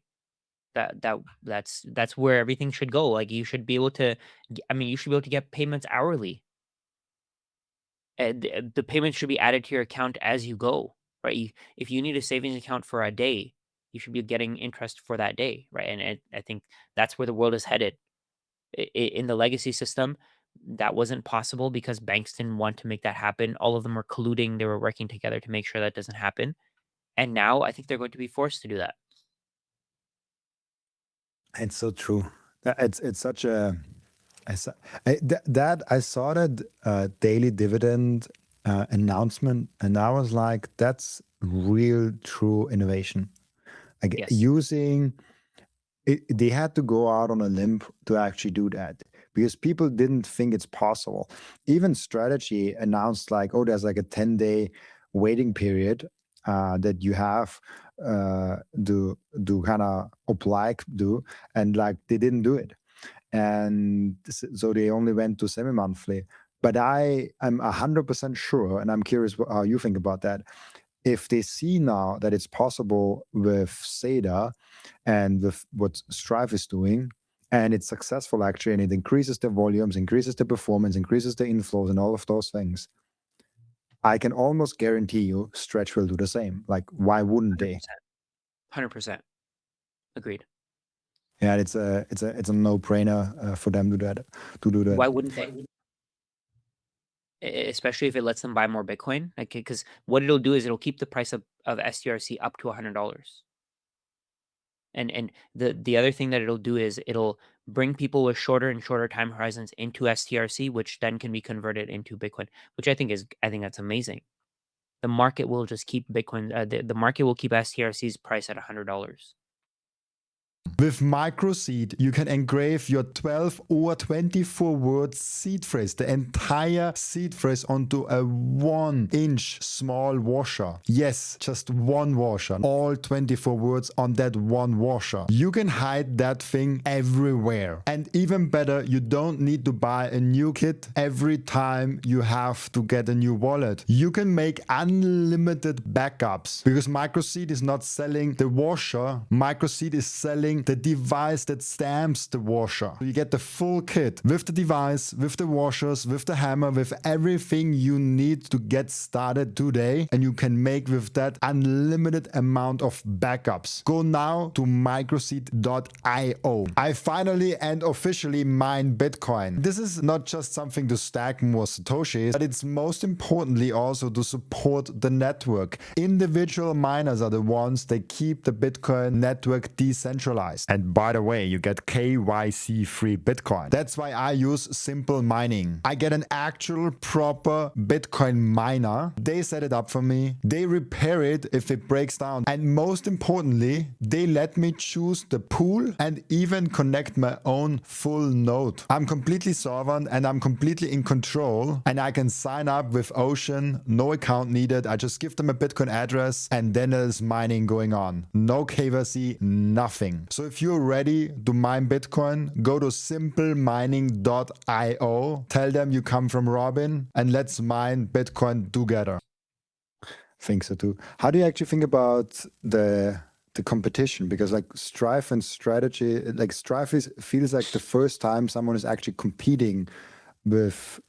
Speaker 2: That's where everything should go. Like, you should be able to. I mean, you should be able to get payments hourly. And the payments should be added to your account as you go, right? If you need a savings account for a day, you should be getting interest for that day, right? And I think that's where the world is headed. In the legacy system, that wasn't possible because banks didn't want to make that happen. All of them were colluding. They were working together to make sure that doesn't happen. And now I think they're going to be forced to do that.
Speaker 1: It's so true. It's such a I saw I saw that daily dividend announcement, and I was like, that's real true innovation. Like
Speaker 2: Yes.
Speaker 1: using it, they had to go out on a limb to actually do that because people didn't think it's possible. Even Strategy announced like, oh, there's like a 10-day waiting period that you have to kind of apply do, and like they didn't do it, and so they only went to semi-monthly. But I'm 100% sure, and I'm curious how you think about that. If they see now that it's possible with SADA and with what Strive is doing, and it's successful actually, and it increases the volumes, increases the performance, increases the inflows, and all of those things, I can almost guarantee you Stretch will do the same. Like, why wouldn't they?
Speaker 2: 100%. Agreed.
Speaker 1: Yeah, it's a no-brainer for them to do that.
Speaker 2: Why wouldn't they? especially if it lets them buy more Bitcoin. Like, because what it'll do is it'll keep the price of STRC up to $100. And the other thing that it'll do is it'll bring people with shorter and shorter time horizons into STRC, which then can be converted into Bitcoin, which I think that's amazing. The market will just keep Bitcoin. The market will keep STRC's price at $100.
Speaker 1: With Microseed, you can engrave your 12 or 24 word seed phrase, the entire seed phrase, onto a 1-inch small washer. Yes, just one washer. All 24 words on that one washer. You can hide that thing everywhere. And even better, you don't need to buy a new kit every time you have to get a new wallet. You can make unlimited backups because Microseed is not selling the washer. Microseed is selling the device that stamps the washer. You get the full kit with the device, with the washers, with the hammer, with everything you need to get started today. And you can make with that unlimited amount of backups. Go now to microseed.io. I finally and officially mine Bitcoin. This is not just something to stack more Satoshis, but it's most importantly also to support the network. Individual miners are the ones that keep the Bitcoin network decentralized. And by the way, you get KYC free Bitcoin. That's why I use Simple Mining. I get an actual proper Bitcoin miner. They set it up for me. They repair it if it breaks down. And most importantly, they let me choose the pool and even connect my own full node. I'm completely sovereign and I'm completely in control. And I can sign up with Ocean, no account needed. I just give them a Bitcoin address and then there's mining going on. No KYC, nothing. So if you're ready to mine Bitcoin, go to simplemining.io, tell them you come from Robin, and let's mine Bitcoin together. Think so too. How do you actually think about the competition? Because like Strife and Strategy, like Strife feels like the first time someone is actually competing with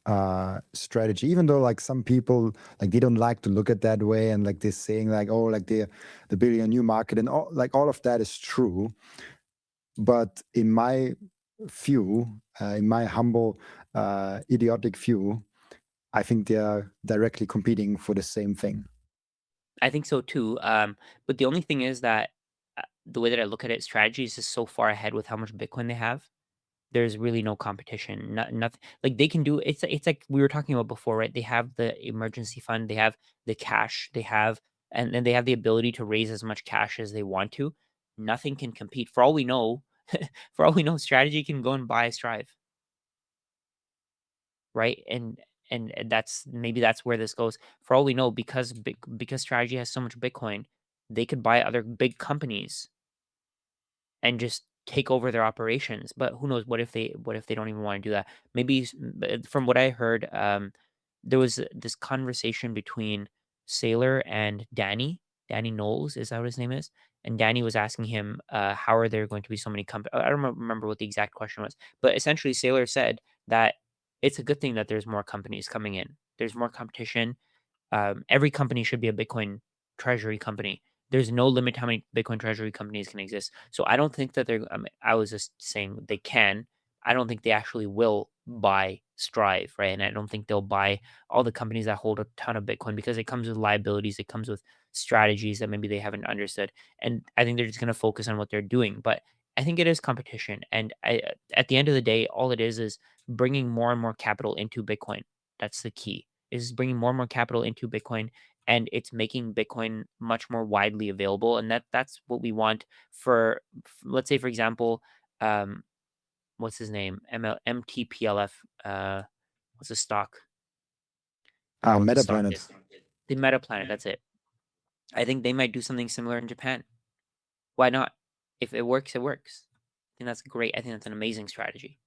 Speaker 1: strategy, even though like some people like they don't like to look at that way, and like they're saying like, oh, like they're building a new market, and all of that is true. But in my view, in my humble idiotic view, I think they are directly competing for the same thing.
Speaker 2: I think so too. But the only thing is that the way that I look at it, strategy is just so far ahead with how much Bitcoin they have. There's really no competition. Nothing like they can do. It's like we were talking about before, right? They have the emergency fund, they have the cash, they have, and then they have the ability to raise as much cash as they want to. Nothing can compete. For all we know, strategy can go and buy Strive, right? And that's where this goes. For all we know, because strategy has so much Bitcoin, they could buy other big companies and just take over their operations. But who knows? What if they don't even want to do that? Maybe from what I heard, there was this conversation between Seyr and Danny Knowles, is that what his name is? And Danny was asking him, how are there going to be so many companies? I don't remember what the exact question was, but essentially Seyr said that it's a good thing that there's more companies coming in. There's more competition. Every company should be a Bitcoin treasury company. There's no limit to how many Bitcoin treasury companies can exist. So I don't think that they're. I was just saying they can. I don't think they actually will buy Strive, right? And I don't think they'll buy all the companies that hold a ton of Bitcoin because it comes with liabilities. It comes with strategies that maybe they haven't understood. And I think they're just going to focus on what they're doing. But I think it is competition. And at the end of the day, all it is bringing more and more capital into Bitcoin. That's the key. Is bringing more and more capital into Bitcoin, and it's making Bitcoin much more widely available. And that's what we want for let's say, for example, what's his name? MTPLF. What's the stock? I don't know what the stock
Speaker 1: MetaPlanet.
Speaker 2: is. The Meta Planet. That's it. I think they might do something similar in Japan. Why not? If it works, it works. I think that's great. I think that's an amazing strategy.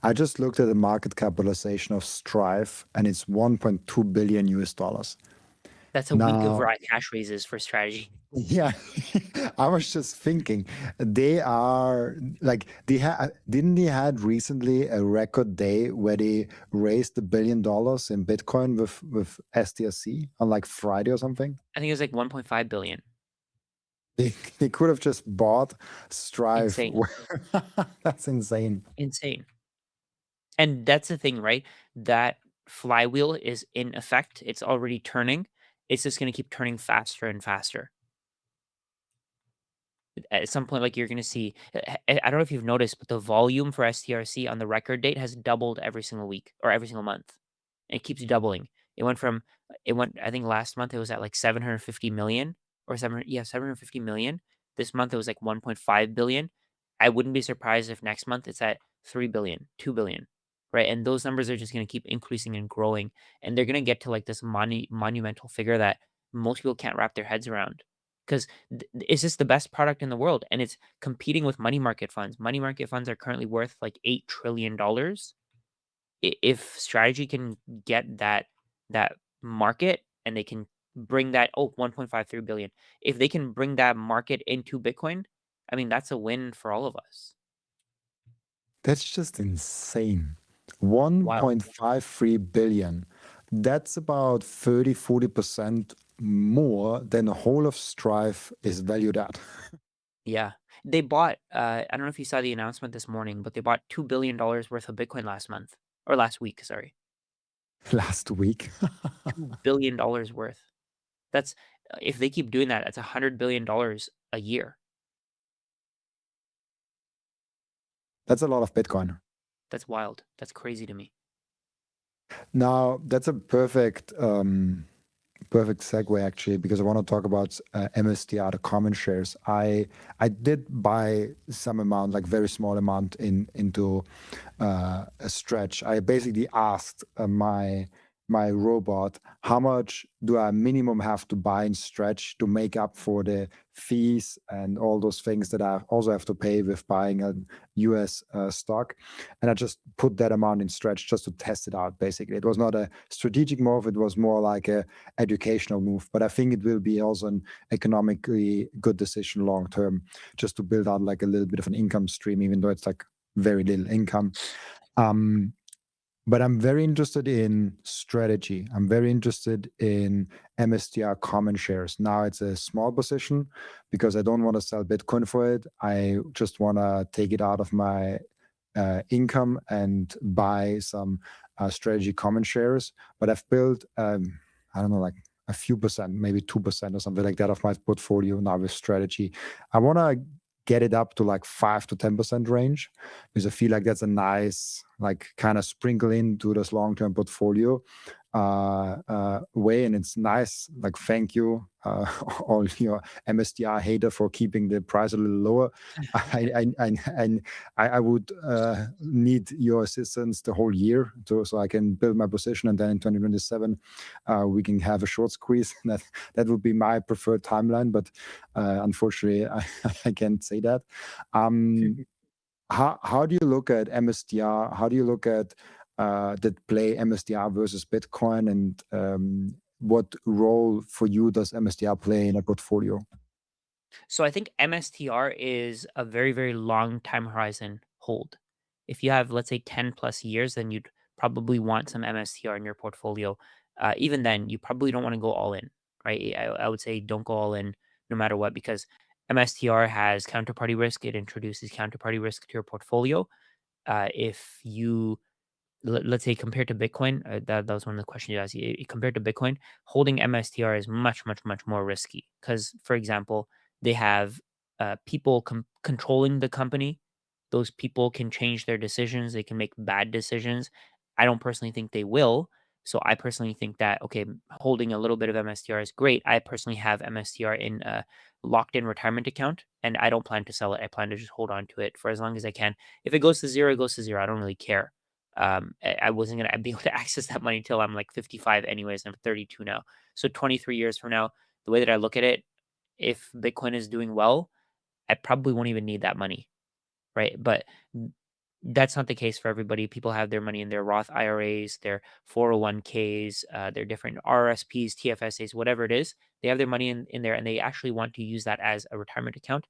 Speaker 1: I just looked at the market capitalization of Strive, and it's 1.2 billion US dollars.
Speaker 2: That's a week of
Speaker 1: Now,
Speaker 2: cash raises for strategy.
Speaker 1: yeah, I was just thinking they are like didn't they had recently a record day where they raised $1 billion in Bitcoin with STRC on like Friday or something?
Speaker 2: I think it was like 1.5 billion.
Speaker 1: They could have just bought Strive.
Speaker 2: Insane.
Speaker 1: That's insane.
Speaker 2: Insane. And that's the thing, right? That flywheel is in effect. It's already turning. It's just going to keep turning faster and faster. At some point, like, you're going to see, I don't know if you've noticed, but the volume for STRC on the record date has doubled every single week or every single month. It keeps doubling. It went, I think last month it was at like 750 million or 750 million. This month it was like 1.5 billion. I wouldn't be surprised if next month it's at 3 billion, 2 billion, right? And those numbers are just going to keep increasing and growing. And they're going to get to like this monumental figure that most people can't wrap their heads around because it's just the best product in the world and it's competing with money market funds. Money market funds are currently worth like $8 trillion. If strategy can get that market and they can bring that 1.53 billion, if they can bring that market into Bitcoin, I mean that's a win for all of us.
Speaker 1: That's just insane.
Speaker 2: Wild.
Speaker 1: 1.53 billion. That's about 30-40% more than the whole of Strive is valued at.
Speaker 2: Yeah. They bought I don't know if you saw the announcement this morning, but they bought $2 billion worth of Bitcoin last month or last week, sorry.
Speaker 1: Last week.
Speaker 2: $2 billion worth. That's if they keep doing that, that's $100 billion a year.
Speaker 1: That's a lot of Bitcoin.
Speaker 2: That's wild. That's crazy to me.
Speaker 1: Now, that's a perfect segue actually, because I want to talk about MSTR, the common shares. I did buy some amount, like very small amount, into a stretch. I basically asked my robot, how much do I minimum have to buy in stretch to make up for the fees and all those things that I also have to pay with buying a US stock. And I just put that amount in stretch just to test it out. Basically, it was not a strategic move, it was more like a educational move, but I think it will be also an economically good decision long term, just to build out like a little bit of an income stream, even though it's like very little income. But I'm very interested in strategy. I'm very interested in MSTR common shares. Now it's a small position because I don't want to sell Bitcoin for it. I just want to take it out of my income and buy some strategy common shares. But I've built, I don't know, like a few percent, maybe 2% or something like that of my portfolio now with strategy. I want to get it up to like 5 to 10% range because I feel like that's a nice, like, kind of sprinkle into this long-term portfolio way. And it's nice, like, thank you, all your MSTR hater, for keeping the price a little lower. I would need your assistance the whole year so I can build my position, and then in 2027 we can have a short squeeze. That would be my preferred timeline, but unfortunately I can't say that. How do you look at MSTR? How do you look at that play MSTR versus Bitcoin, and what role for you does MSTR play in a portfolio?
Speaker 2: So I think MSTR is a very, very long time horizon hold. If you have, let's say, 10 plus years, then you'd probably want some MSTR in your portfolio. Even then, you probably don't want to go all in, right? I would say don't go all in no matter what, because MSTR has counterparty risk. It introduces counterparty risk to your portfolio. If you let's say compared to Bitcoin, that was one of the questions you asked. Compared to Bitcoin, holding MSTR is much, much, much more risky because, for example, they have people controlling the company. Those people can change their decisions. They can make bad decisions. I don't personally think they will. So I personally think that, okay, holding a little bit of MSTR is great. I personally have MSTR in a locked in retirement account, and I don't plan to sell it. I plan to just hold on to it for as long as I can. If it goes to zero, it goes to zero. I don't really care. I wasn't gonna be able to access that money until I'm like 55 anyways. I'm 32 now. So 23 years from now, the way that I look at it, if Bitcoin is doing well, I probably won't even need that money, right? But that's not the case for everybody. People have their money in their Roth IRAs, their 401ks, their different RSPs, TFSAs, whatever it is. They have their money in there and they actually want to use that as a retirement account.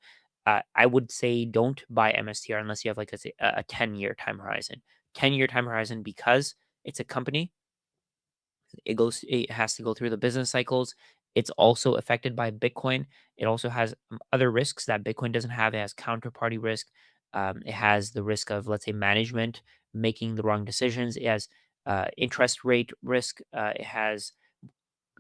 Speaker 2: I would say don't buy MSTR unless you have like a 10-year time horizon. 10-year time horizon because it's a company. It has to go through the business cycles. It's also affected by Bitcoin. It also has other risks that Bitcoin doesn't have. It has counterparty risk. It has the risk of, let's say, management making the wrong decisions. It has interest rate risk. It has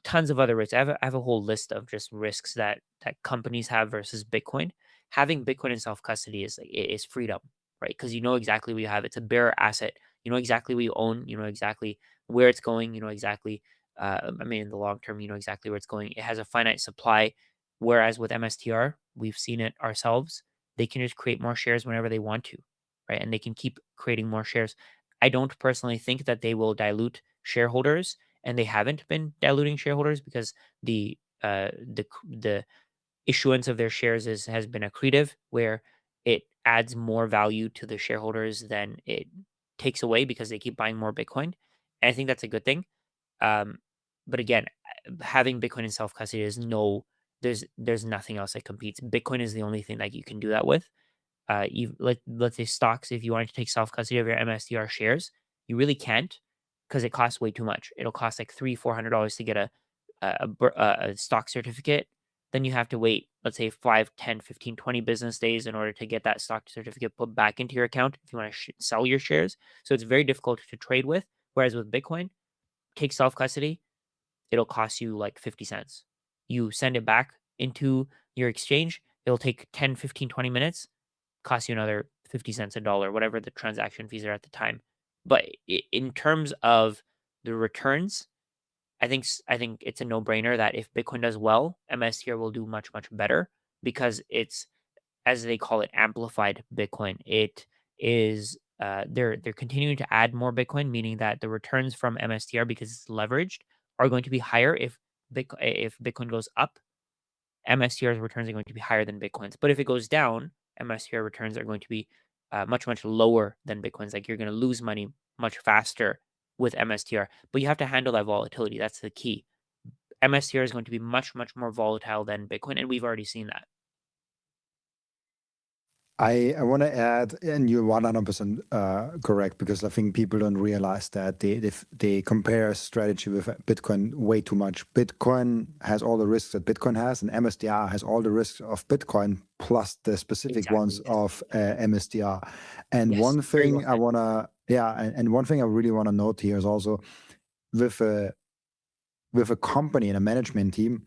Speaker 2: tons of other risks. I have a whole list of just risks that companies have versus Bitcoin. Having Bitcoin in self custody is freedom, right? Because you know exactly what you have. It's a bearer asset. You know exactly what you own. You know exactly where it's going. You know exactly. I mean, in the long term, you know exactly where it's going. It has a finite supply. Whereas with MSTR, we've seen it ourselves. They can just create more shares whenever they want to, right? And they can keep creating more shares. I don't personally think that they will dilute shareholders, and they haven't been diluting shareholders because the issuance of their shares has been accretive, where it adds more value to the shareholders than it takes away because they keep buying more Bitcoin. And I think that's a good thing. Um, but again, having Bitcoin in self custody is there's nothing else that competes. Bitcoin is the only thing that you can do that with. Let's say stocks, if you wanted to take self custody of your MSTR shares, you really can't because it costs way too much. It'll cost like $300-400 to get a stock certificate. Then you have to wait, let's say 5, 10, 15, 20 business days in order to get that stock certificate put back into your account if you want to sell your shares. So it's very difficult to trade with. Whereas with Bitcoin, take self custody, it'll cost you like 50 cents. You send it back into your exchange, it'll take 10, 15, 20 minutes, cost you another 50 cents, a dollar, whatever the transaction fees are at the time. But in terms of the returns, I think it's a no-brainer that if Bitcoin does well, MSTR will do much, much better because it's, as they call it, amplified Bitcoin. It is they're continuing to add more Bitcoin, meaning that the returns from MSTR, because it's leveraged, are going to be higher if Bitcoin goes up. MSTR's returns are going to be higher than Bitcoin's. But if it goes down, MSTR returns are going to be much, much lower than Bitcoin's. Like you're going to lose money much faster with MSTR. But you have to handle that volatility. That's the key. MSTR is going to be much, much more volatile than Bitcoin, and we've already seen that.
Speaker 1: I want to add, and you're 100% correct, because I think people don't realize that they compare strategy with Bitcoin way too much. Bitcoin has all the risks that Bitcoin has, and MSTR has all the risks of Bitcoin plus the specific ones
Speaker 2: Exactly. Yes.
Speaker 1: of MSTR. And
Speaker 2: Yes.
Speaker 1: one
Speaker 2: Very well
Speaker 1: thing I
Speaker 2: said.
Speaker 1: want to, yeah, and one thing I really want to note here is also with a company and a management team,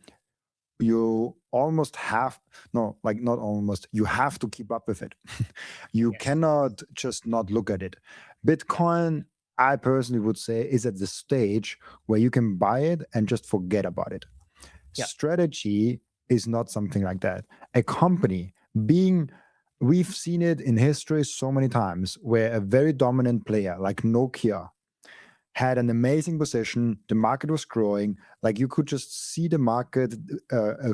Speaker 1: you almost have no like not almost you have to keep up with it. You
Speaker 2: Yes.
Speaker 1: cannot just not look at it.
Speaker 2: Yeah.
Speaker 1: Bitcoin, I personally would say, is at the stage where you can buy it and just forget about it.
Speaker 2: Yeah.
Speaker 1: Strategy is not something like that. A company being, we've seen it in history so many times where a very dominant player like Nokia had an amazing position. The market was growing. Like you could just see the market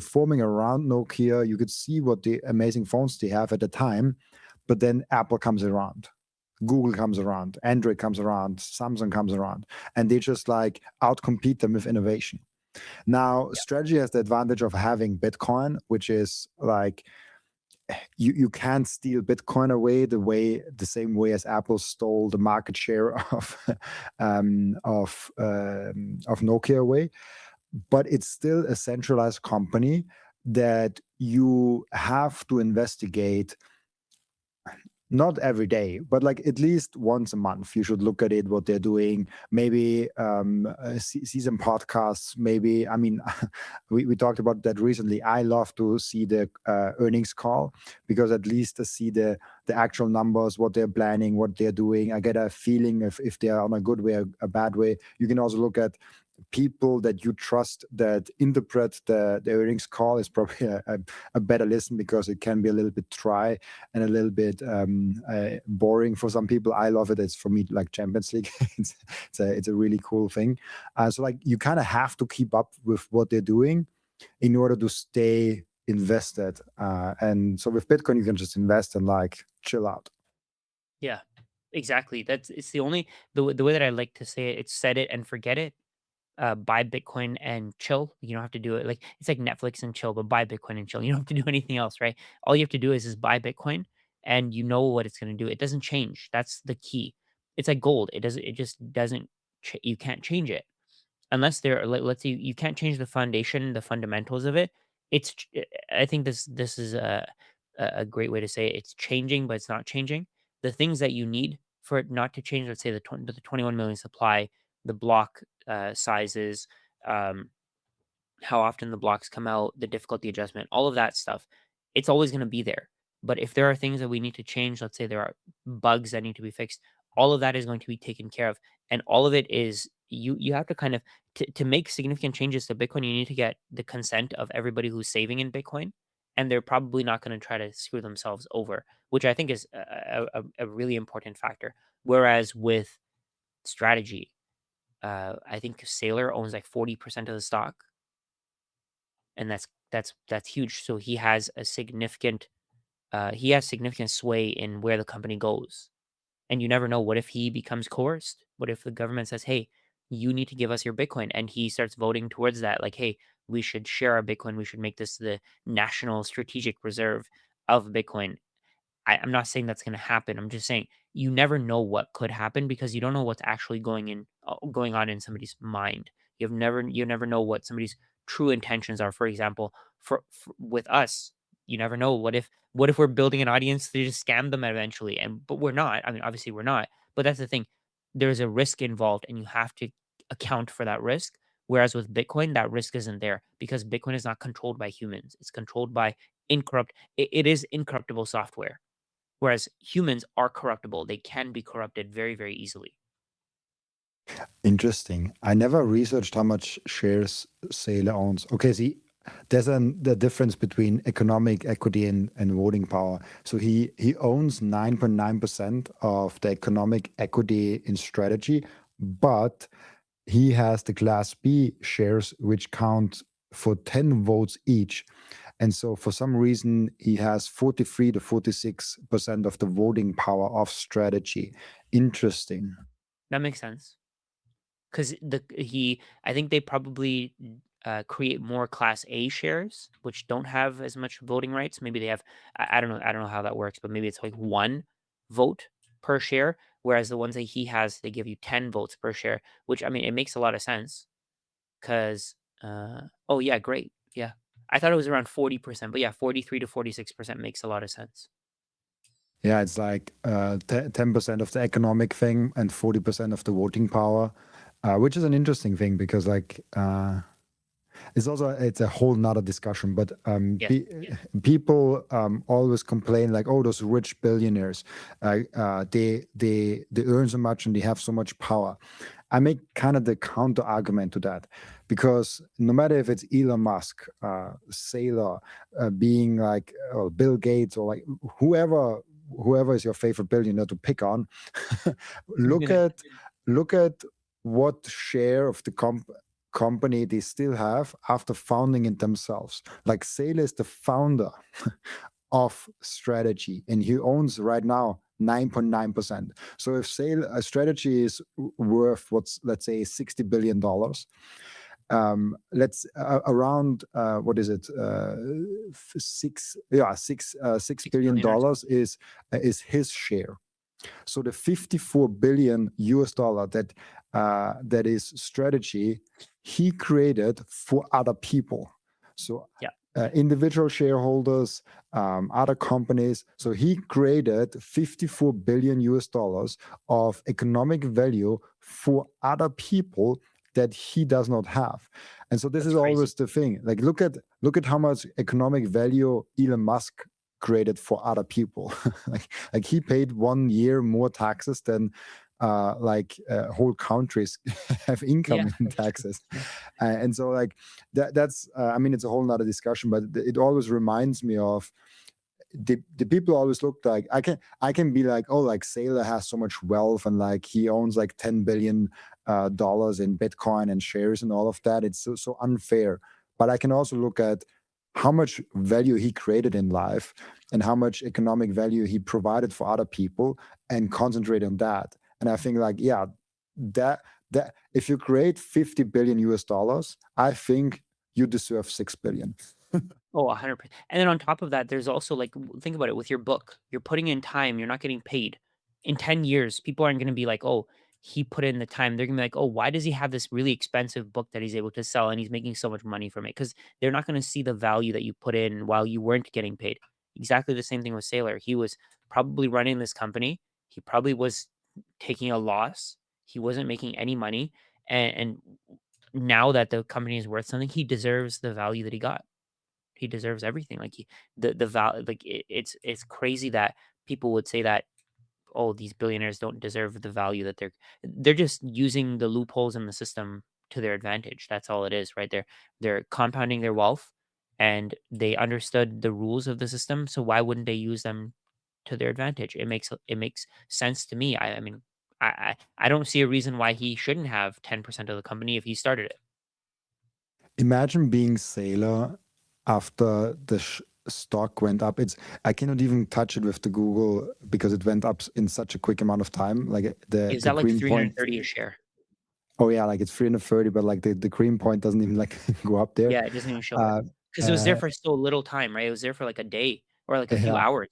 Speaker 1: forming around Nokia. You could see what the amazing phones they have at the time. But then Apple comes around, Google comes around, Android comes around, Samsung comes around, and they just like outcompete them with innovation. Now,
Speaker 2: Yeah.
Speaker 1: strategy has the advantage of having Bitcoin, which is like you can't steal Bitcoin away the same way as Apple stole the market share of Nokia away. But it's still a centralized company that you have to investigate, not every day, but like at least once a month. You should look at it, what they're doing. Maybe see some podcasts. Maybe, I mean, we talked about that recently. I love to see the earnings call because at least to see the actual numbers, what they're planning, what they're doing. I get a feeling if they're on a good way or a bad way. You can also look at people that you trust that interpret the earnings call is probably a better listen, because it can be a little bit dry and a little bit boring for some people. I love it. It's for me like Champions League. It's a really cool thing. So like you kind of have to keep up with what they're doing in order to stay invested. And so with Bitcoin, you can just invest and like chill out.
Speaker 2: Yeah. Exactly. It's the only the way that I like to say it. It's set it and forget it. Buy Bitcoin and chill. You don't have to do it like it's like Netflix and chill, but buy Bitcoin and chill. You don't have to do anything else, right? All you have to do is buy Bitcoin, and you know what it's going to do. It doesn't change. That's the key. It's like gold. It just doesn't. You can't change it unless let's say you can't change the foundation, the fundamentals of it. I think this is a great way to say it. It's changing, but it's not changing. The things that you need for it not to change, let's say the 21 million supply, the block sizes, um, how often the blocks come out, the difficulty adjustment, all of that stuff, it's always going to be there. But if there are things that we need to change, let's say there are bugs that need to be fixed, all of that is going to be taken care of. And all of it is you have to kind of to make significant changes to Bitcoin, you need to get the consent of everybody who's saving in Bitcoin. And they're probably not going to try to screw themselves over, which I think is a really important factor. Whereas with strategy, I think Saylor owns like 40% of the stock, and that's huge. So he has significant sway in where the company goes. And you never know, what if he becomes coerced? What if the government says, "Hey, you need to give us your Bitcoin," and he starts voting towards that, like, "Hey, we should share our Bitcoin. We should make this the national strategic reserve of Bitcoin." I'm not saying that's gonna happen. I'm just saying you never know what could happen because you don't know what's actually going on in somebody's mind. You never know what somebody's true intentions are. For example, for with us, you never know. What if we're building an audience to just scam them eventually? And but we're not. I mean, obviously we're not. But that's the thing. There's a risk involved, and you have to account for that risk. Whereas with Bitcoin, that risk isn't there because Bitcoin is not controlled by humans. It's controlled by it is incorruptible software. Whereas humans are corruptible. They can be corrupted very, very easily.
Speaker 1: Interesting. I never researched how much shares Saylor owns. Okay, see, there's the difference between economic equity and voting power. So he owns 9.9% of the economic equity in strategy, but he has the Class B shares, which count for 10 votes each. And so for some reason, he has 43 to 46% of the voting power of strategy. Interesting.
Speaker 2: That makes sense. Because I think they probably create more Class A shares, which don't have as much voting rights. Maybe they have, I don't know how that works, but maybe it's like one vote per share. Whereas the ones that he has, they give you 10 votes per share, which I mean, it makes a lot of sense. Because, oh yeah, great. Yeah. I thought it was around 40%, but yeah, 43 to 46% makes a lot of sense.
Speaker 1: Yeah, it's like 10% of the economic thing and 40% of the voting power, which is an interesting thing because it's a whole nother discussion. But
Speaker 2: Yes.
Speaker 1: people always complain like, oh, those rich billionaires, they earn so much and they have so much power. I make kind of the counter argument to that because no matter if it's Elon Musk, Saylor, being like Bill Gates or like whoever is your favorite billionaire to pick on, look at look at what share of the company they still have after founding it themselves. Like Saylor is the founder of strategy and he owns right now 9.9%. So if a strategy is worth what's, let's say, $60 billion, let's around what is it, six billion
Speaker 2: billion or so.
Speaker 1: dollars is his share. So the 54 billion US dollar that is strategy he created for other people. So
Speaker 2: Yeah.
Speaker 1: individual shareholders, other companies. So he created 54 billion US dollars of economic value for other people that he does not have. And so this
Speaker 2: That's
Speaker 1: is
Speaker 2: crazy.
Speaker 1: always the thing. Like look at how much economic value Elon Musk created for other people. like he paid 1 year more taxes than whole countries have income
Speaker 2: Yeah.
Speaker 1: in
Speaker 2: That's true.
Speaker 1: taxes.
Speaker 2: Yeah.
Speaker 1: And so like that's I mean it's a whole nother discussion, but it always reminds me of the people always look like I can be like, oh, like Saylor has so much wealth and like he owns like $10 billion dollars in Bitcoin and shares and all of that. It's so unfair. But I can also look at how much value he created in life and how much economic value he provided for other people and concentrate on that. And I think like, yeah, that if you create 50 billion US dollars, I think you deserve 6 billion.
Speaker 2: Oh, 100%. And then on top of that, there's also like, think about it with your book. You're putting in time, you're not getting paid. In 10 years, people aren't going to be like, oh, he put in the time. They're going to be like, oh, why does he have this really expensive book that he's able to sell and he's making so much money from it? Because they're not going to see the value that you put in while you weren't getting paid. Exactly the same thing with Saylor. He was probably running this company. He probably was taking a loss. He wasn't making any money, and now that the company is worth something, he deserves the value that he got. He deserves everything. Like the value, like it's crazy that people would say that, oh, these billionaires don't deserve the value that they're just using the loopholes in the system to their advantage. That's all it is, right? They're compounding their wealth, and they understood the rules of the system. So why wouldn't they use them to their advantage? It makes sense to me. I mean, I don't see a reason why he shouldn't have 10% of the company if he started it.
Speaker 1: Imagine being Sailor after the stock went up. I cannot even touch it with the Google because it went up in such a quick amount of time. Like
Speaker 2: Is
Speaker 1: the
Speaker 2: that like
Speaker 1: green point.
Speaker 2: 330 a share?
Speaker 1: Oh yeah, like it's 330, but like the green point doesn't even like go up there.
Speaker 2: Yeah, it doesn't even show it
Speaker 1: Uh,
Speaker 2: because it was there
Speaker 1: uh,
Speaker 2: for so little time, right? It was there for like a day or like a few
Speaker 1: yeah.
Speaker 2: hours.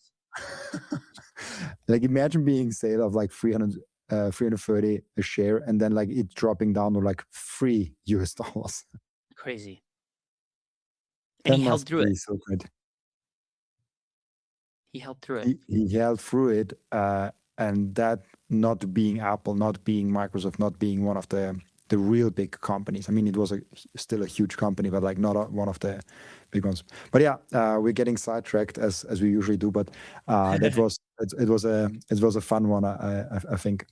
Speaker 1: Like imagine being sale of like 330 a share and then like it dropping down to like $3.
Speaker 2: Crazy. And
Speaker 1: That
Speaker 2: he held
Speaker 1: must
Speaker 2: through it.
Speaker 1: be so good.
Speaker 2: He held through it.
Speaker 1: He held through it, and that not being Apple, not being Microsoft, not being one of the real big companies. I mean, it was still a huge company, but like not one of the big ones. But yeah, we're getting sidetracked as we usually do. But it was a fun one. I think.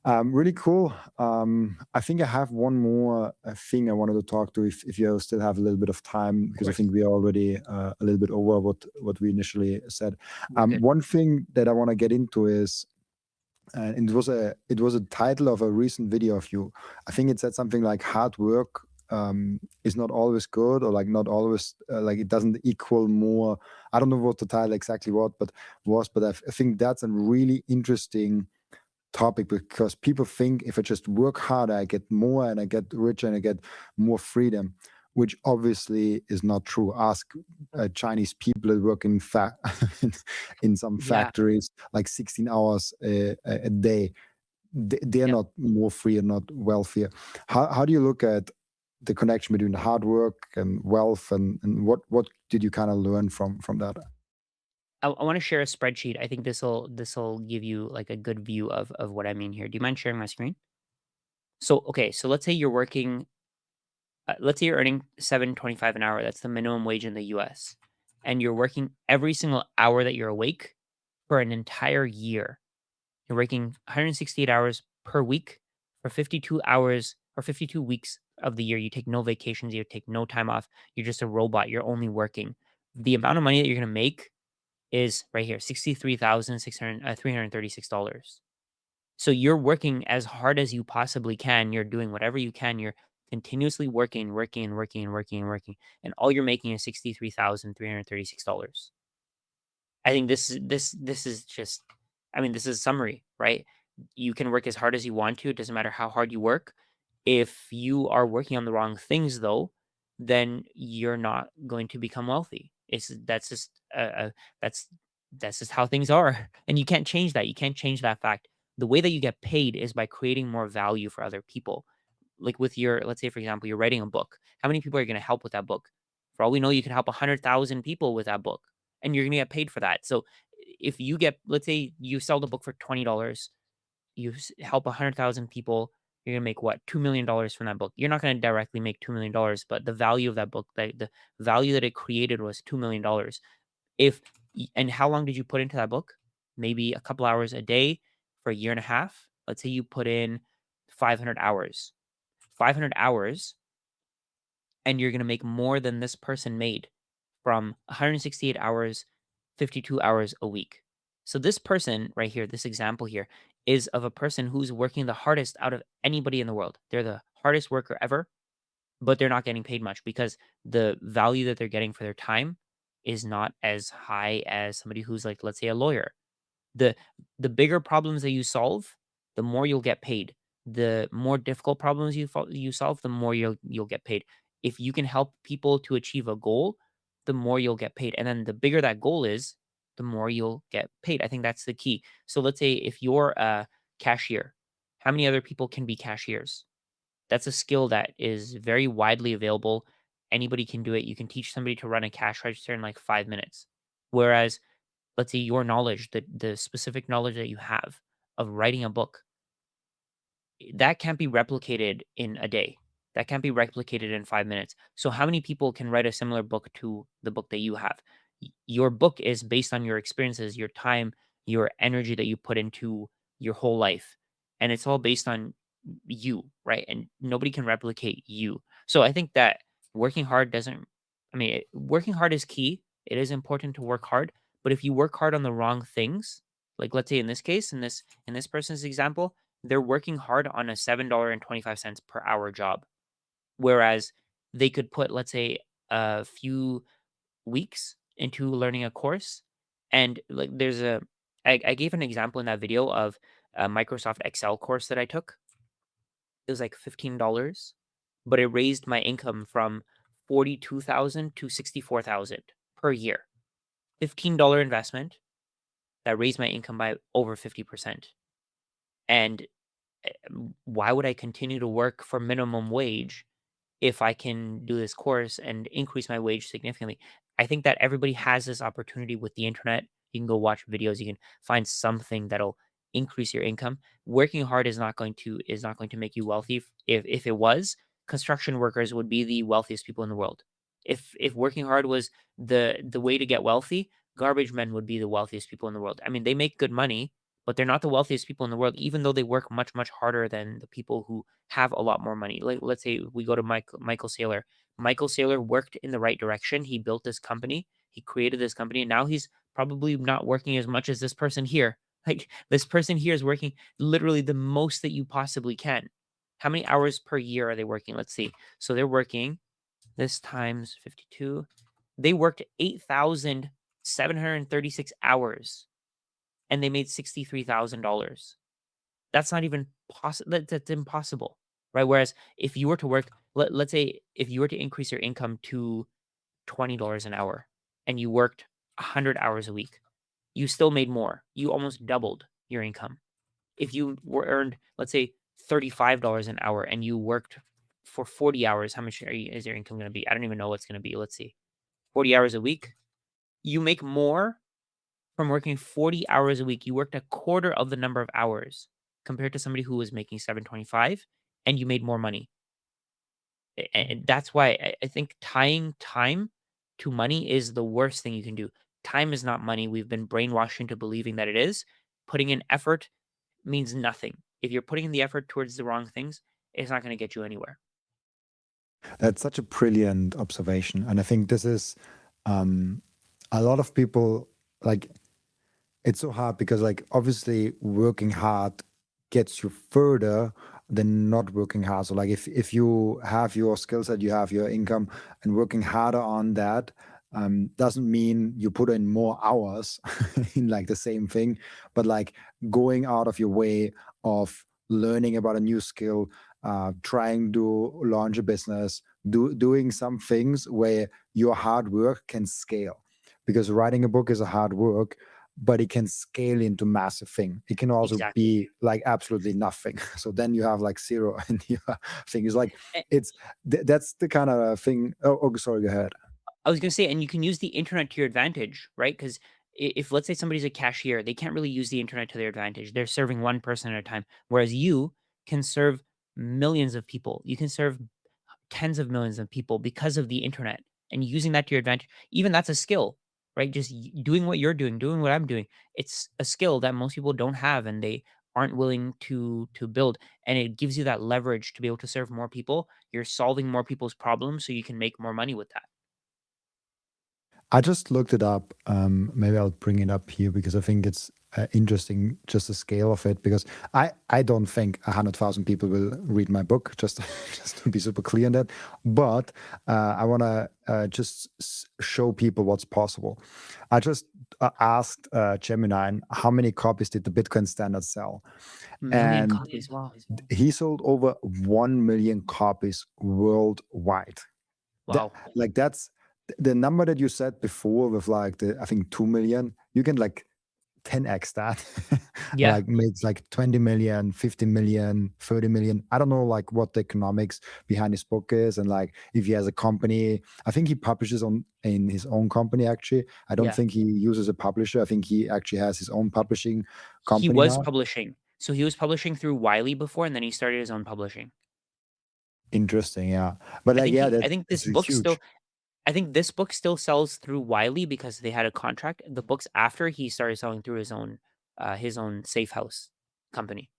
Speaker 1: Really cool. I think I have one more thing I wanted to talk to if you still have a little bit of time,
Speaker 2: Of
Speaker 1: because I
Speaker 2: course.
Speaker 1: think we are already a little bit over what we initially said.
Speaker 2: We're good.
Speaker 1: One thing that I want to get into is, and it was a title of a recent video of you. I think it said something like hard work is not always good, or like not always like it doesn't equal more. I don't know what the title exactly was, but I think that's a really interesting topic, because people think if I just work harder, I get more and I get richer and I get more freedom, which obviously is not true. Ask Chinese people that work in some
Speaker 2: Yeah.
Speaker 1: factories like 16 hours a day. They're
Speaker 2: Yep.
Speaker 1: not more free and not wealthier. How do you look at the connection between the hard work and wealth, and what did you kind of learn from that?
Speaker 2: I want to share a spreadsheet. I think this will give you like a good view of what I mean here. Do you mind sharing my screen? So okay, so let's say you're working. Let's say you're earning 7.25 an hour. That's the minimum wage in the U.S. And you're working every single hour that you're awake for an entire year. You're working 168 hours per week for 52 hours or 52 weeks of the year. You take no vacations, you take no time off. You're just a robot. You're only working. The amount of money that you're going to make is right here, $63,336. So you're working as hard as you possibly can. You're doing whatever you can. You're continuously working, working, and working, and working, and working, and all you're making is $63,336. I think this is just, I mean, this is a summary, right? You can work as hard as you want to. It doesn't matter how hard you work. If you are working on the wrong things, though, then you're not going to become wealthy. It's that's just that's that's just how things are, and you can't change that. You can't change that fact. The way that you get paid is by creating more value for other people. Like with your, let's say for example, you're writing a book. How many people are you going to help with that book? For all we know, you could help 100,000 people with that book, and you're going to get paid for that. So if you get, let's say you sell the book for $20, you help 100,000 people, you're gonna make what, $2 million from that book. You're not gonna directly make $2 million, but the value of that book, the value that it created was $2 million. If and how long did you put into that book? Maybe a couple hours a day for a year and a half. Let's say you put in 500 hours. 500 hours, and you're gonna make more than this person made from 168 hours, 52 hours a week. So this person right here, this example here, is of a person who's working the hardest out of anybody in the world. They're the hardest worker ever, but they're not getting paid much because the value that they're getting for their time is not as high as somebody who's like, let's say, a lawyer. The the bigger problems that you solve, the more you'll get paid. The more difficult problems you solve, the more you'll get paid. If you can help people to achieve a goal, the more you'll get paid. And then the bigger that goal is, the more you'll get paid. I think that's the key. So let's say if you're a cashier, how many other people can be cashiers? That's a skill that is very widely available. Anybody can do it. You can teach somebody to run a cash register in like 5 minutes. Whereas let's say your knowledge, the specific knowledge that you have of writing a book, that can't be replicated in a day. That can't be replicated in 5 minutes. So how many people can write a similar book to the book that you have? Your book is based on your experiences, your time, your energy that you put into your whole life. And it's all based on you, right? And nobody can replicate you. So I think that working hard doesn't, working hard is key. It is important to work hard. But if you work hard on the wrong things, like let's say in this case, in this person's example, they're working hard on a $7.25 per hour job, whereas they could put, let's say, a few weeks into learning a course. And like I gave an example in that video of a Microsoft Excel course that I took. It was like $15, but it raised my income from 42,000 to 64,000 per year. $15 investment that raised my income by over 50%. And why would I continue to work for minimum wage if I can do this course and increase my wage significantly? I think that everybody has this opportunity with the internet. You can go watch videos, you can find something that'll increase your income. Working hard is not going to make you wealthy. If it was, construction workers would be the wealthiest people in the world. If working hard was the way to get wealthy, garbage men would be the wealthiest people in the world. I mean, they make good money, but they're not the wealthiest people in the world, even though they work much, much harder than the people who have a lot more money. Like, let's say we go to Michael Saylor. Michael Saylor worked in the right direction. He built this company. He created this company, and now he's probably not working as much as this person here. Like this person here is working literally the most that you possibly can. How many hours per year are they working? Let's see. So they're working this times 52. They worked 8,736 hours and they made $63,000. That's not even possible. That's impossible, right? Whereas if you were to work, let's say if you were to increase your income to $20 an hour and you worked 100 hours a week, you still made more. You almost doubled your income. If you were earned, let's say, $35 an hour and you worked for 40 hours, how much is your income going to be? I don't even know what's going to be. Let's see. 40 hours a week. You make more from working 40 hours a week. You worked a quarter of the number of hours compared to somebody who was making 725 and you made more money. And that's why I think tying time to money is the worst thing you can do. Time is not money. We've been brainwashed into believing that it is. Putting in effort means nothing. If you're putting in the effort towards the wrong things, it's not going to get you anywhere.
Speaker 1: That's such a brilliant observation. And I think this is a lot of people like it's so hard because like obviously working hard gets you further than not working hard. So like if you have your skill set, you have your income, and working harder on that doesn't mean you put in more hours in like the same thing, but like going out of your way of learning about a new skill, trying to launch a business, doing some things where your hard work can scale. Because writing a book is a hard work, but it can scale into massive thing. It can also
Speaker 2: Exactly.
Speaker 1: be like absolutely nothing. So then you have like zero and your thing is like
Speaker 2: A-
Speaker 1: it's that's the kind of thing. Oh, sorry, go ahead.
Speaker 2: I was going to say, and you can use the internet to your advantage, right? Because if let's say somebody's a cashier, they can't really use the internet to their advantage. They're serving one person at a time, whereas you can serve millions of people. You can serve tens of millions of people because of the internet and using that to your advantage. Even that's a skill, right? Just doing what you're doing what I'm doing. It's a skill that most people don't have and they aren't willing to build. And it gives you that leverage to be able to serve more people. You're solving more people's problems so you can make more money with that.
Speaker 1: I just looked it up. Maybe I'll bring it up here because I think it's interesting, just the scale of it. Because I don't think 100,000 people will read my book. Just just to be super clear on that. But I want to just show people what's possible. I just asked Gemini how many copies did the Bitcoin standard sell,
Speaker 2: Million
Speaker 1: and
Speaker 2: copies. Wow.
Speaker 1: he sold over 1 million copies worldwide. That,
Speaker 2: Wow.
Speaker 1: like that's the number that you said before with like the I think 2 million. You can like 10x that,
Speaker 2: Yeah.
Speaker 1: like makes like 20 million, 50 million, 30 million. I don't know like what the economics behind his book is, and like if he has a company. I think he publishes on in his own company actually. I don't
Speaker 2: Yeah.
Speaker 1: think he uses a publisher. I think he actually has his own publishing
Speaker 2: He
Speaker 1: company
Speaker 2: was
Speaker 1: now.
Speaker 2: publishing. So he was publishing through Wiley before, and then he started his own publishing.
Speaker 1: Interesting, yeah. But like, yeah,
Speaker 2: I think
Speaker 1: that's
Speaker 2: this book
Speaker 1: huge.
Speaker 2: still I think this book still sells through Wiley because they had a contract. The books after he started selling through his own safe house company.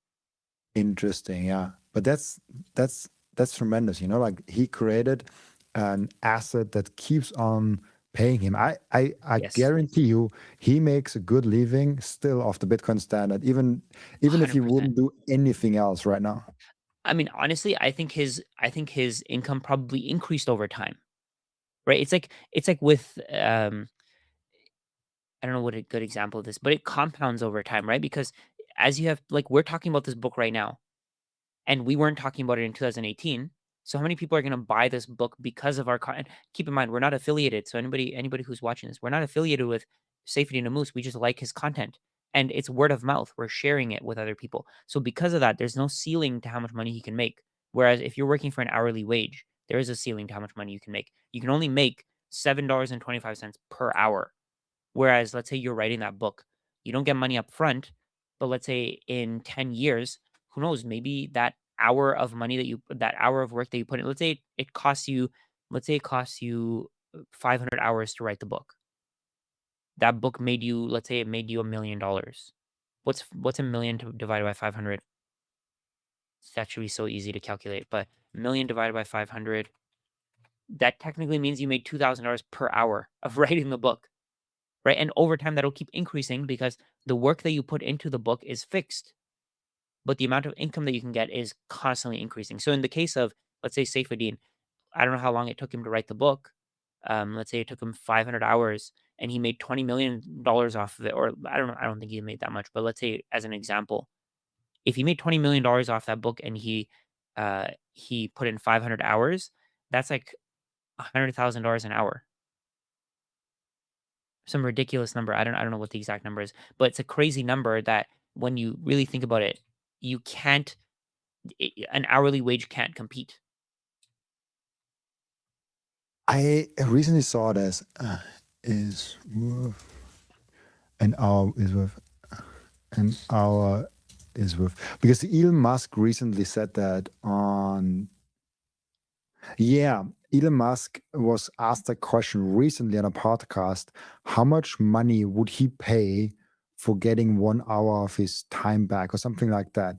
Speaker 1: Interesting, yeah. But that's tremendous, you know, like he created an asset that keeps on paying him. I
Speaker 2: Yes.
Speaker 1: guarantee you he makes a good living still off the Bitcoin standard, even if he
Speaker 2: 100%.
Speaker 1: wouldn't do anything else right now.
Speaker 2: I mean, honestly, I think his income probably increased over time, right? It's like with I don't know what a good example of this, but it compounds over time, right? Because as you have like we're talking about this book right now, and we weren't talking about it in 2018. So how many people are going to buy this book because of our content? Keep in mind, we're not affiliated. So anybody who's watching this, we're not affiliated with Safety and Moose. We just like his content, and it's word of mouth. We're sharing it with other people. So because of that, there's no ceiling to how much money he can make. Whereas if you're working for an hourly wage, there is a ceiling to how much money you can make. You can only make $7.25 per hour. Whereas let's say you're writing that book, you don't get money up front, but let's say in 10 years, who knows, maybe that hour of work that you put in, let's say it costs you 500 hours to write the book. That book made you, let's say it made you $1 million. What's a million divided by 500? That should be so easy to calculate, but a million divided by 500, that technically means you made $2,000 per hour of writing the book. Right? And over time, that'll keep increasing because the work that you put into the book is fixed, but the amount of income that you can get is constantly increasing. So in the case of, let's say, Saifuddin, I don't know how long it took him to write the book. Let's say it took him 500 hours and he made $20 million off of it. Or I don't know. I don't think he made that much, but let's say as an example, if he made $20 million off that book and he put in 500 hours, that's like $100,000 an hour. Some ridiculous number. I don't know what the exact number is, but it's a crazy number that when you really think about it, you can't an hourly wage can't compete.
Speaker 1: I recently saw this is worth an hour is worth an hour is worth because Elon Musk recently said that on yeah, Elon Musk was asked a question recently on a podcast. How much money would he pay for getting 1 hour of his time back or something like that?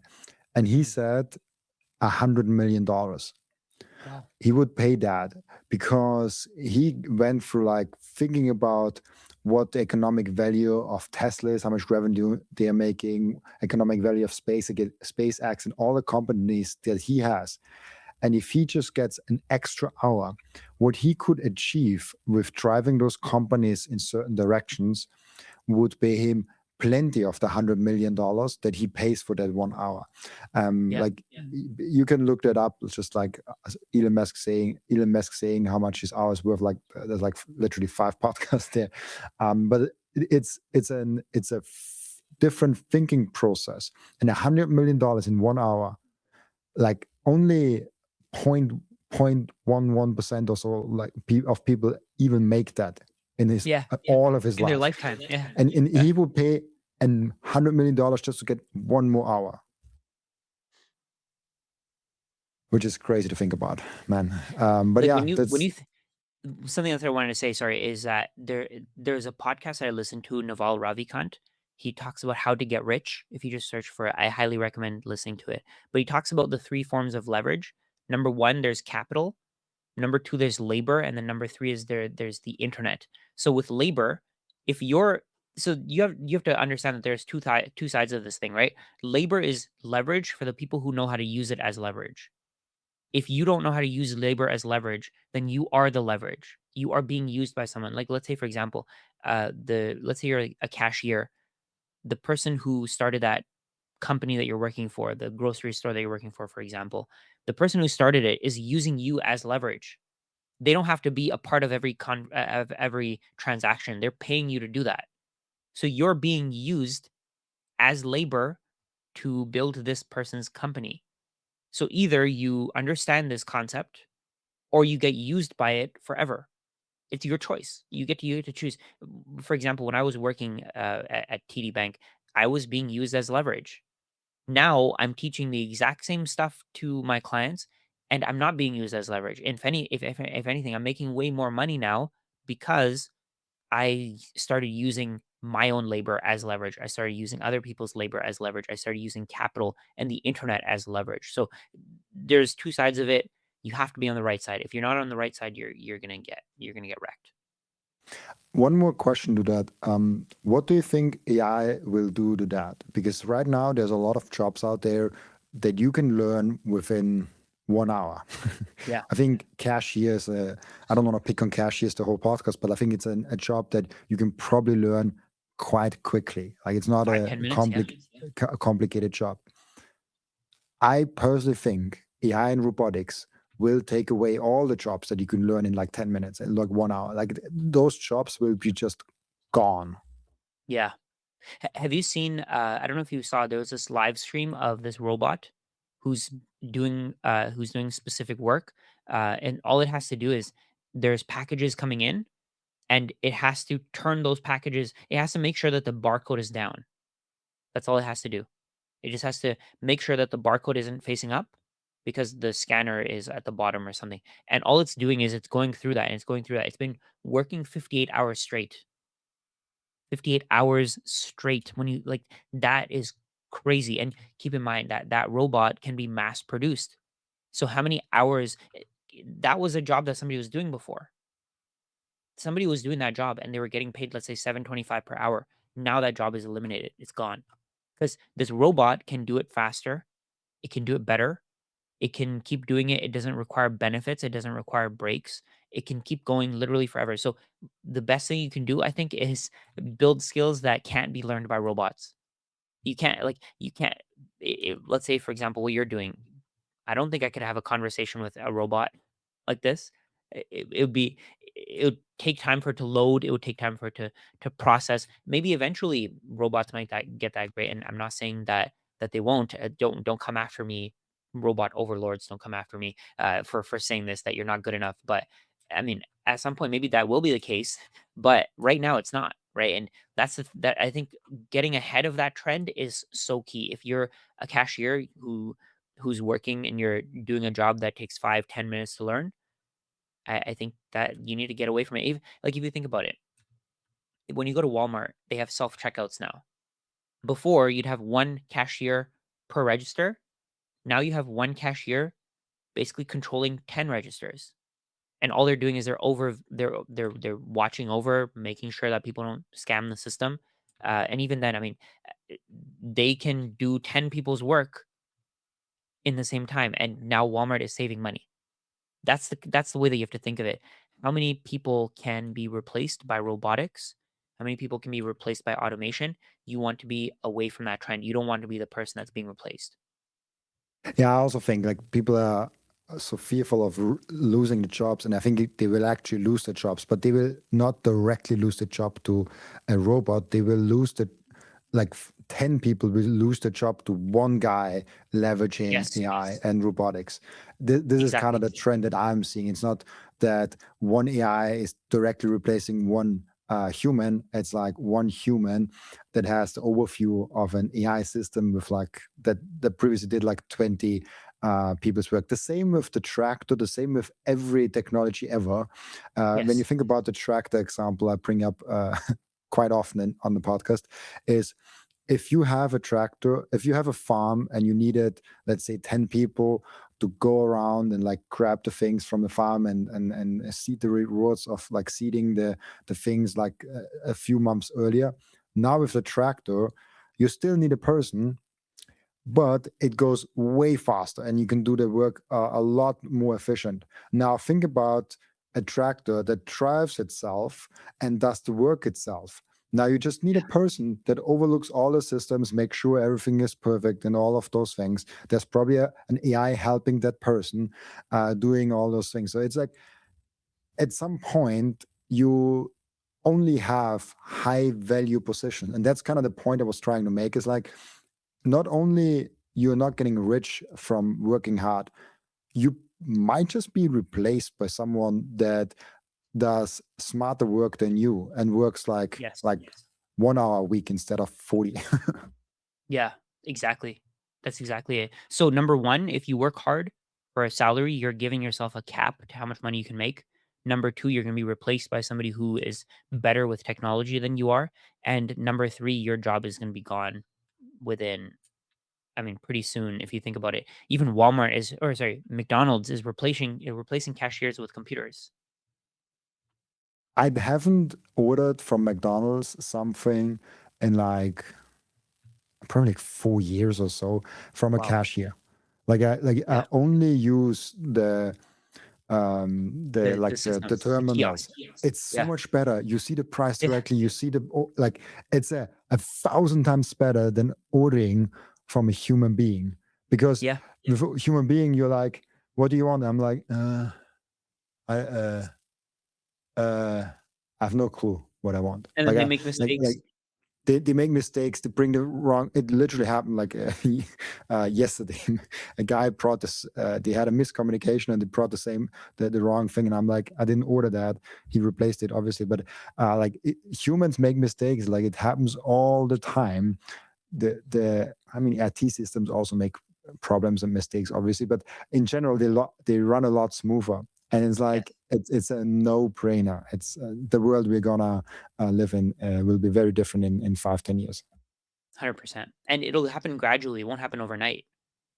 Speaker 1: And he
Speaker 2: Mhm.
Speaker 1: said $100 million.
Speaker 2: Wow.
Speaker 1: He would pay that because he went through like thinking about what the economic value of Tesla is, how much revenue they're making, economic value of SpaceX, and all the companies that he has. And if he just gets an extra hour, what he could achieve with driving those companies in certain directions would pay him plenty of the $100 million that he pays for that 1 hour.
Speaker 2: Yeah.
Speaker 1: Like you can look that up. It's just like Elon Musk saying how much his hours worth. Like there's like literally 5 podcasts there. But it's a different thinking process. And $100 million in 1 hour, like only point 0.11% or so like of people even make that in his
Speaker 2: Yeah.
Speaker 1: all of his
Speaker 2: In their
Speaker 1: life,
Speaker 2: lifetime. Yeah.
Speaker 1: and he will pay $100 million just to get 1 more hour, which is crazy to think about, man. But
Speaker 2: Like
Speaker 1: yeah, that's
Speaker 2: something else I wanted to say, sorry, is that there's a podcast I listened to, Naval Ravikant. He talks about how to get rich. If you just search for it, I highly recommend listening to it. But he talks about the 3 forms of leverage. Number 1, there's capital. Number 2, there's labor, and then number 3 is there's the internet. So with labor, if you're so you have to understand that there's two sides of this thing, right? Labor is leverage for the people who know how to use it as leverage. If you don't know how to use labor as leverage, then you are the leverage. You are being used by someone. Like let's say, for example, let's say you're a cashier. The person who started that company that you're working for, the grocery store that you're working for example, the person who started it is using you as leverage. They don't have to be a part of every transaction. They're paying you to do that. So you're being used as labor to build this person's company. So either you understand this concept or you get used by it forever. It's your choice. You get to choose. For example, when I was working at TD Bank, I was being used as leverage. Now I'm teaching the exact same stuff to my clients, and I'm not being used as leverage. If anything, I'm making way more money now because I started using my own labor as leverage. I started using other people's labor as leverage. I started using capital and the internet as leverage. So there's two sides of it. You have to be on the right side. If you're not on the right side, you're gonna get wrecked.
Speaker 1: One more question to that. What do you think AI will do to that? Because right now there's a lot of jobs out there that you can learn within 1 hour.
Speaker 2: Yeah.
Speaker 1: I think cashiers, I don't want to pick on cashiers the whole podcast, but I think it's a job that you can probably learn quite quickly. Like it's not
Speaker 2: Five,
Speaker 1: a
Speaker 2: 10 minutes. Yeah.
Speaker 1: complicated job. I personally think AI and robotics will take away all the jobs that you can learn in like 10 minutes and like 1 hour. Like those jobs will be just gone.
Speaker 2: Yeah. Have you seen? I don't know if you saw. There was this live stream of this robot who's doing specific work, and all it has to do is there's packages coming in, and it has to turn those packages. It has to make sure that the barcode is down. That's all it has to do. It just has to make sure that the barcode isn't facing up because the scanner is at the bottom or something. And all it's doing is it's going through that and it's going through that. It's been working 58 hours straight. 58 hours straight. When you like that is crazy. And keep in mind that that robot can be mass produced. So how many hours that was a job that somebody was doing before. Somebody was doing that job and they were getting paid, let's say 7.25 per hour. Now that job is eliminated. It's gone. Because this robot can do it faster. It can do it better. It can keep doing it. It doesn't require benefits. It doesn't require breaks. It can keep going literally forever. So the best thing you can do, I think, is build skills that can't be learned by robots. You can't. Let's say, for example, what you're doing. I don't think I could have a conversation with a robot like this. It would be. It would take time for it to load. It would take time for it to process. Maybe eventually robots might get that great. And I'm not saying that they won't. Don't come after me, robot overlords. Don't come after me for saying this that you're not good enough. But I mean, at some point, maybe that will be the case. But right now, it's not right. And that I think getting ahead of that trend is so key. If you're a cashier who's working and you're doing a job that takes 5-10 minutes to learn, I think that you need to get away from it. Even, like if you think about it, when you go to Walmart, they have self checkouts now. Before you'd have one cashier per register. Now you have one cashier basically controlling 10 registers. And all they're doing is they're watching over, making sure that people don't scam the system. And even then, I mean, they can do 10 people's work in the same time, and now Walmart is saving money. That's the way that you have to think of it. How many people can be replaced by robotics? How many people can be replaced by automation? You want to be away from that trend. You don't want to be the person that's being replaced.
Speaker 1: Yeah, I also think like people are so fearful of losing the jobs, and I think they will actually lose the jobs, but they will not directly lose the job to a robot. They will lose the 10 people will lose the job to one guy leveraging
Speaker 2: Yes,
Speaker 1: AI and robotics. This is kind of
Speaker 2: exactly.
Speaker 1: the trend that I'm seeing. It's not that one AI is directly replacing one human. It's like one human that has the overview of an AI system with like that previously did like 20 people's work. The same with the tractor, the same with every technology ever. When you
Speaker 2: Yes.
Speaker 1: think about the tractor example I bring up quite often on the podcast, is if you have a tractor, if you have a farm and you needed, let's say, 10 people to go around and like grab the things from the farm and seed the rewards of like seeding the things like a few months earlier. Now with the tractor, you still need a person, but it goes way faster and you can do the work a lot more efficient. Now think about a tractor that drives itself and does the work itself. Now you just need a person that overlooks all the systems, make sure everything is perfect and all of those things. There's probably an AI helping that person doing all those things. So it's like at some point you only have high value position, and that's kind of the point I was trying to make, is like not only you're not getting rich from working hard, you might just be replaced by someone that does smarter work than you and works
Speaker 2: Yes.
Speaker 1: 1 hour a week instead of 40.
Speaker 2: Yeah, exactly. That's exactly it. So number one, if you work hard for a salary, you're giving yourself a cap to how much money you can make. Number two, you're going to be replaced by somebody who is better with technology than you are. And number three, your job is going to be gone within, I mean, pretty soon. If you think about it, even Walmart is, or sorry, McDonald's is replacing cashiers with computers.
Speaker 1: I haven't ordered from McDonald's something in like probably like 4 years or so from a
Speaker 2: Wow.
Speaker 1: cashier. I
Speaker 2: Yeah.
Speaker 1: only use
Speaker 2: The
Speaker 1: the
Speaker 2: systems, the
Speaker 1: terminals.
Speaker 2: kiosk.
Speaker 1: It's so
Speaker 2: Yeah.
Speaker 1: much better. You see the price
Speaker 2: Yeah.
Speaker 1: directly. You see like it's a thousand times better than ordering from a human being, because
Speaker 2: Yeah.
Speaker 1: with a human being you're like, what do you want? I'm like, I uh I have no clue what I want.
Speaker 2: And then
Speaker 1: Like
Speaker 2: they
Speaker 1: I
Speaker 2: make
Speaker 1: like
Speaker 2: mistakes.
Speaker 1: they make mistakes, they bring the wrong. It literally happened like yesterday. A guy brought this, they had a miscommunication and they brought the wrong thing, and I'm like, I didn't order that. He replaced it obviously, but humans make mistakes, like it happens all the time. The I mean, IT systems also make problems and mistakes obviously, but in general they run a lot smoother. And it's
Speaker 2: Yes.
Speaker 1: like it's a no-brainer. It's the world we're gonna live in will be very different in 5-10 years.
Speaker 2: 100%. And it'll happen gradually. It won't happen overnight.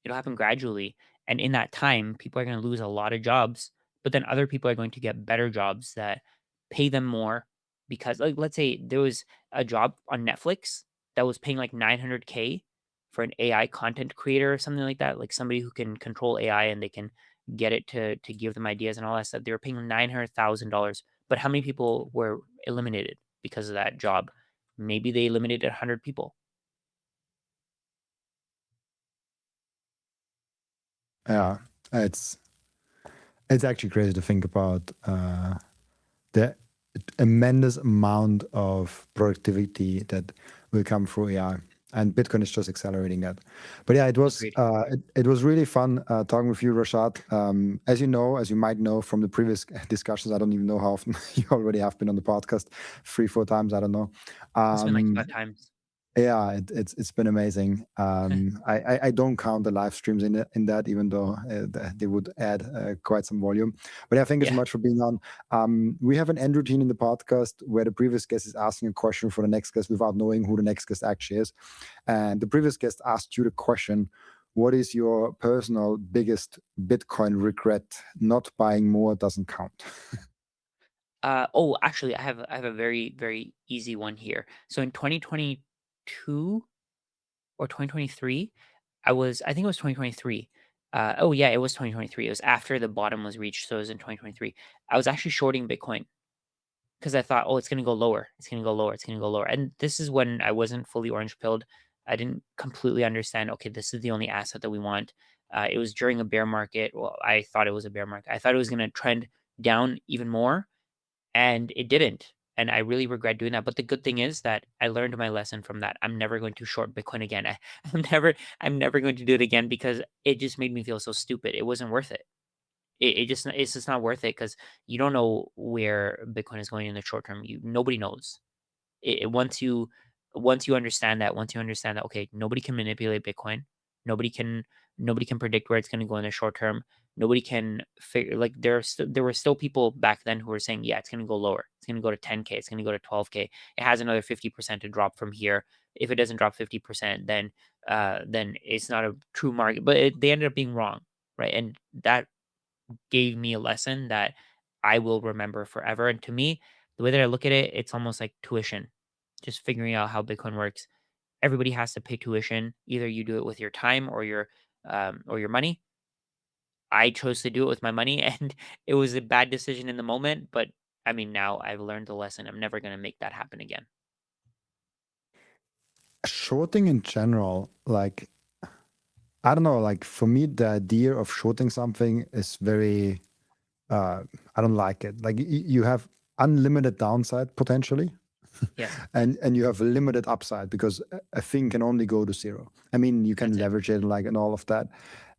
Speaker 2: It'll happen gradually. And in that time, people are going to lose a lot of jobs, but then other people are going to get better jobs that pay them more because, like, let's say there was a job on Netflix that was paying like 900K for an AI content creator or something like that, like somebody who can control AI and they can get it to give them ideas and all that stuff. They were paying $900,000. But how many people were eliminated because of that job? Maybe they eliminated 100 people.
Speaker 1: Yeah, it's it's actually crazy to think about the immense amount of productivity that will come through AI, and Bitcoin is just accelerating that. But yeah,
Speaker 2: Agreed.
Speaker 1: it was really fun talking with you, Rashad. As you might know from the previous discussions, I don't even know how often you already have been on the podcast, 3-4 times, I don't know.
Speaker 2: It's been like
Speaker 1: Um,
Speaker 2: 5 times.
Speaker 1: yeah, it's been amazing. I don't count the live streams in that, even though they would add quite some volume. But yeah, thank you so
Speaker 2: Yeah.
Speaker 1: much for being on. We have an end routine in the podcast where the previous guest is asking a question for the next guest without knowing who the next guest actually is. And the previous guest asked you the question: what is your personal biggest Bitcoin regret? Not buying more doesn't count.
Speaker 2: Oh, actually, I have a very, very easy one here. So in 2022 or 2023, I think it was 2023. Oh yeah, it was 2023. It was after the bottom was reached, so it was in 2023. I was actually shorting Bitcoin because I thought, oh, it's gonna go lower. It's gonna go lower. It's gonna go lower. And this is when I wasn't fully orange pilled. I didn't completely understand. Okay, this is the only asset that we want. It was during a bear market. Well, I thought it was a bear market. I thought it was gonna trend down even more, and it didn't. And I really regret doing that. But the good thing is that I learned my lesson from that. I'm never going to short Bitcoin again. I'm never going to do it again because it just made me feel so stupid. It wasn't worth it. It's just not worth it because you don't know where Bitcoin is going in the short term. Nobody knows. Once you understand that, okay, nobody can manipulate Bitcoin. Nobody can nobody can predict where it's going to go in the short term. Nobody can figure, like, there were still people back then who were saying, yeah, it's going to go lower. It's going to go to 10K. It's going to go to 12K. It has another 50% to drop from here. If it doesn't drop 50%, then it's not a true market. But they ended up being wrong, right? And that gave me a lesson that I will remember forever. And to me, the way that I look at it, it's almost like tuition, just figuring out how Bitcoin works. Everybody has to pay tuition. Either you do it with your time or your money. I chose to do it with my money, and it was a bad decision in the moment. But I mean, now I've learned the lesson. I'm never going to make that happen again.
Speaker 1: Shorting in general, like, I don't know, like for me, the idea of shorting something is very, I don't like it. Like you have unlimited downside potentially,
Speaker 2: Yes,
Speaker 1: and you have limited upside because a thing can only go to zero. I mean, you can
Speaker 2: that's it.
Speaker 1: leverage it, like, and all of that.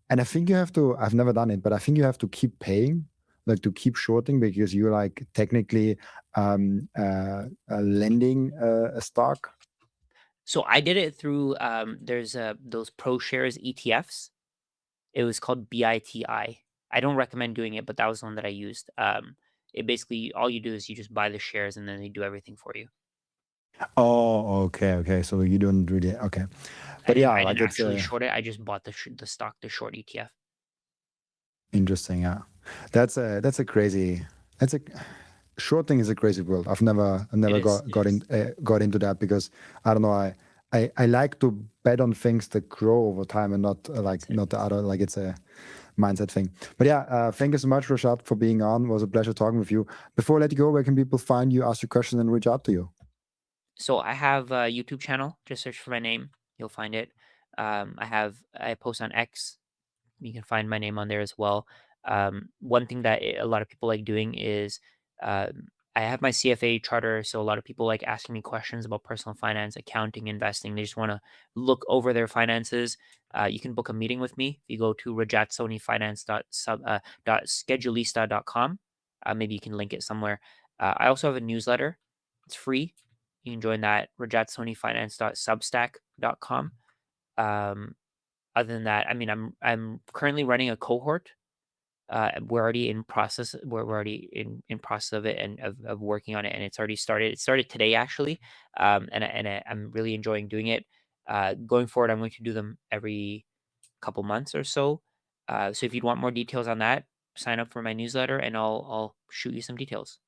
Speaker 1: And I think you have to, I've never done it, but I think you have to keep paying, like to keep shorting, because you're like technically lending a stock.
Speaker 2: So I did it through there's those ProShares ETFs. It was called BITI. I don't recommend doing it, but that was the one that I used. It basically all you do is you just buy the shares and then they do everything for you.
Speaker 1: Oh, okay. So you don't really okay. But yeah,
Speaker 2: I
Speaker 1: like
Speaker 2: didn't
Speaker 1: it's
Speaker 2: actually short it. I just bought the stock, the short ETF.
Speaker 1: interesting. Yeah, that's a crazy. That's a shorting is a crazy world. I've
Speaker 2: It
Speaker 1: never
Speaker 2: is. It is.
Speaker 1: got into that because I don't know. I like to bet on things that grow over time and not
Speaker 2: That's it.
Speaker 1: not the other. Like it's a mindset thing. But yeah, thank you so much, Rashad, for being on. It was a pleasure talking with you. Before I let you go, where can people find you, ask you questions, and reach out to you?
Speaker 2: So I have a YouTube channel. Just search for my name. You'll find it. I post on X. You can find my name on there as well. One thing that a lot of people like doing is I have my CFA charter, so a lot of people like asking me questions about personal finance, accounting, investing. They just want to look over their finances. You can book a meeting with me. If you go to rajatsonifinance.schedulista.com, maybe you can link it somewhere. I also have a newsletter. It's free. You can join that rajatsonifinance.substack.com. Um, Other than that, I mean, I'm currently running a cohort. We're already in process. We're already in process of it and of working on it, and it's already started. It started today actually, I'm really enjoying doing it. Going forward, I'm going to do them every couple months or so. So if you'd want more details on that, sign up for my newsletter, and I'll shoot you some details.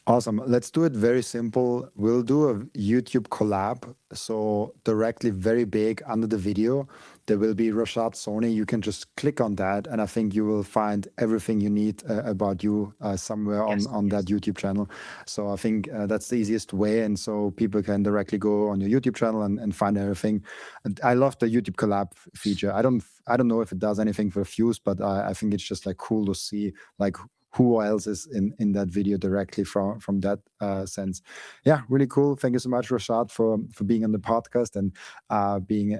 Speaker 1: Awesome. Let's do it very simple. We'll do a YouTube collab. So directly very big under the video, there will be Rajat Soni. You can just click on that, and I think you will find everything you need about you somewhere
Speaker 2: Yes.
Speaker 1: on that YouTube channel. So I think that's the easiest way, and so people can directly go on your YouTube channel and find everything. And I love the YouTube collab feature. I don't know if it does anything for views, but I think it's just like cool to see like who else is in that video directly from that sense. Yeah, really cool. Thank you so much, Rashad, for being on the podcast and being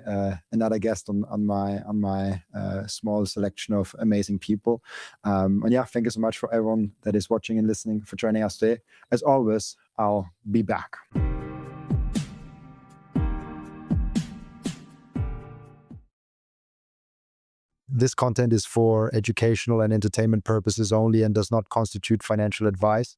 Speaker 1: another guest on my small selection of amazing people. And yeah, thank you so much for everyone that is watching and listening for joining us today. As always, I'll be back. This content is for educational and entertainment purposes only and does not constitute financial advice.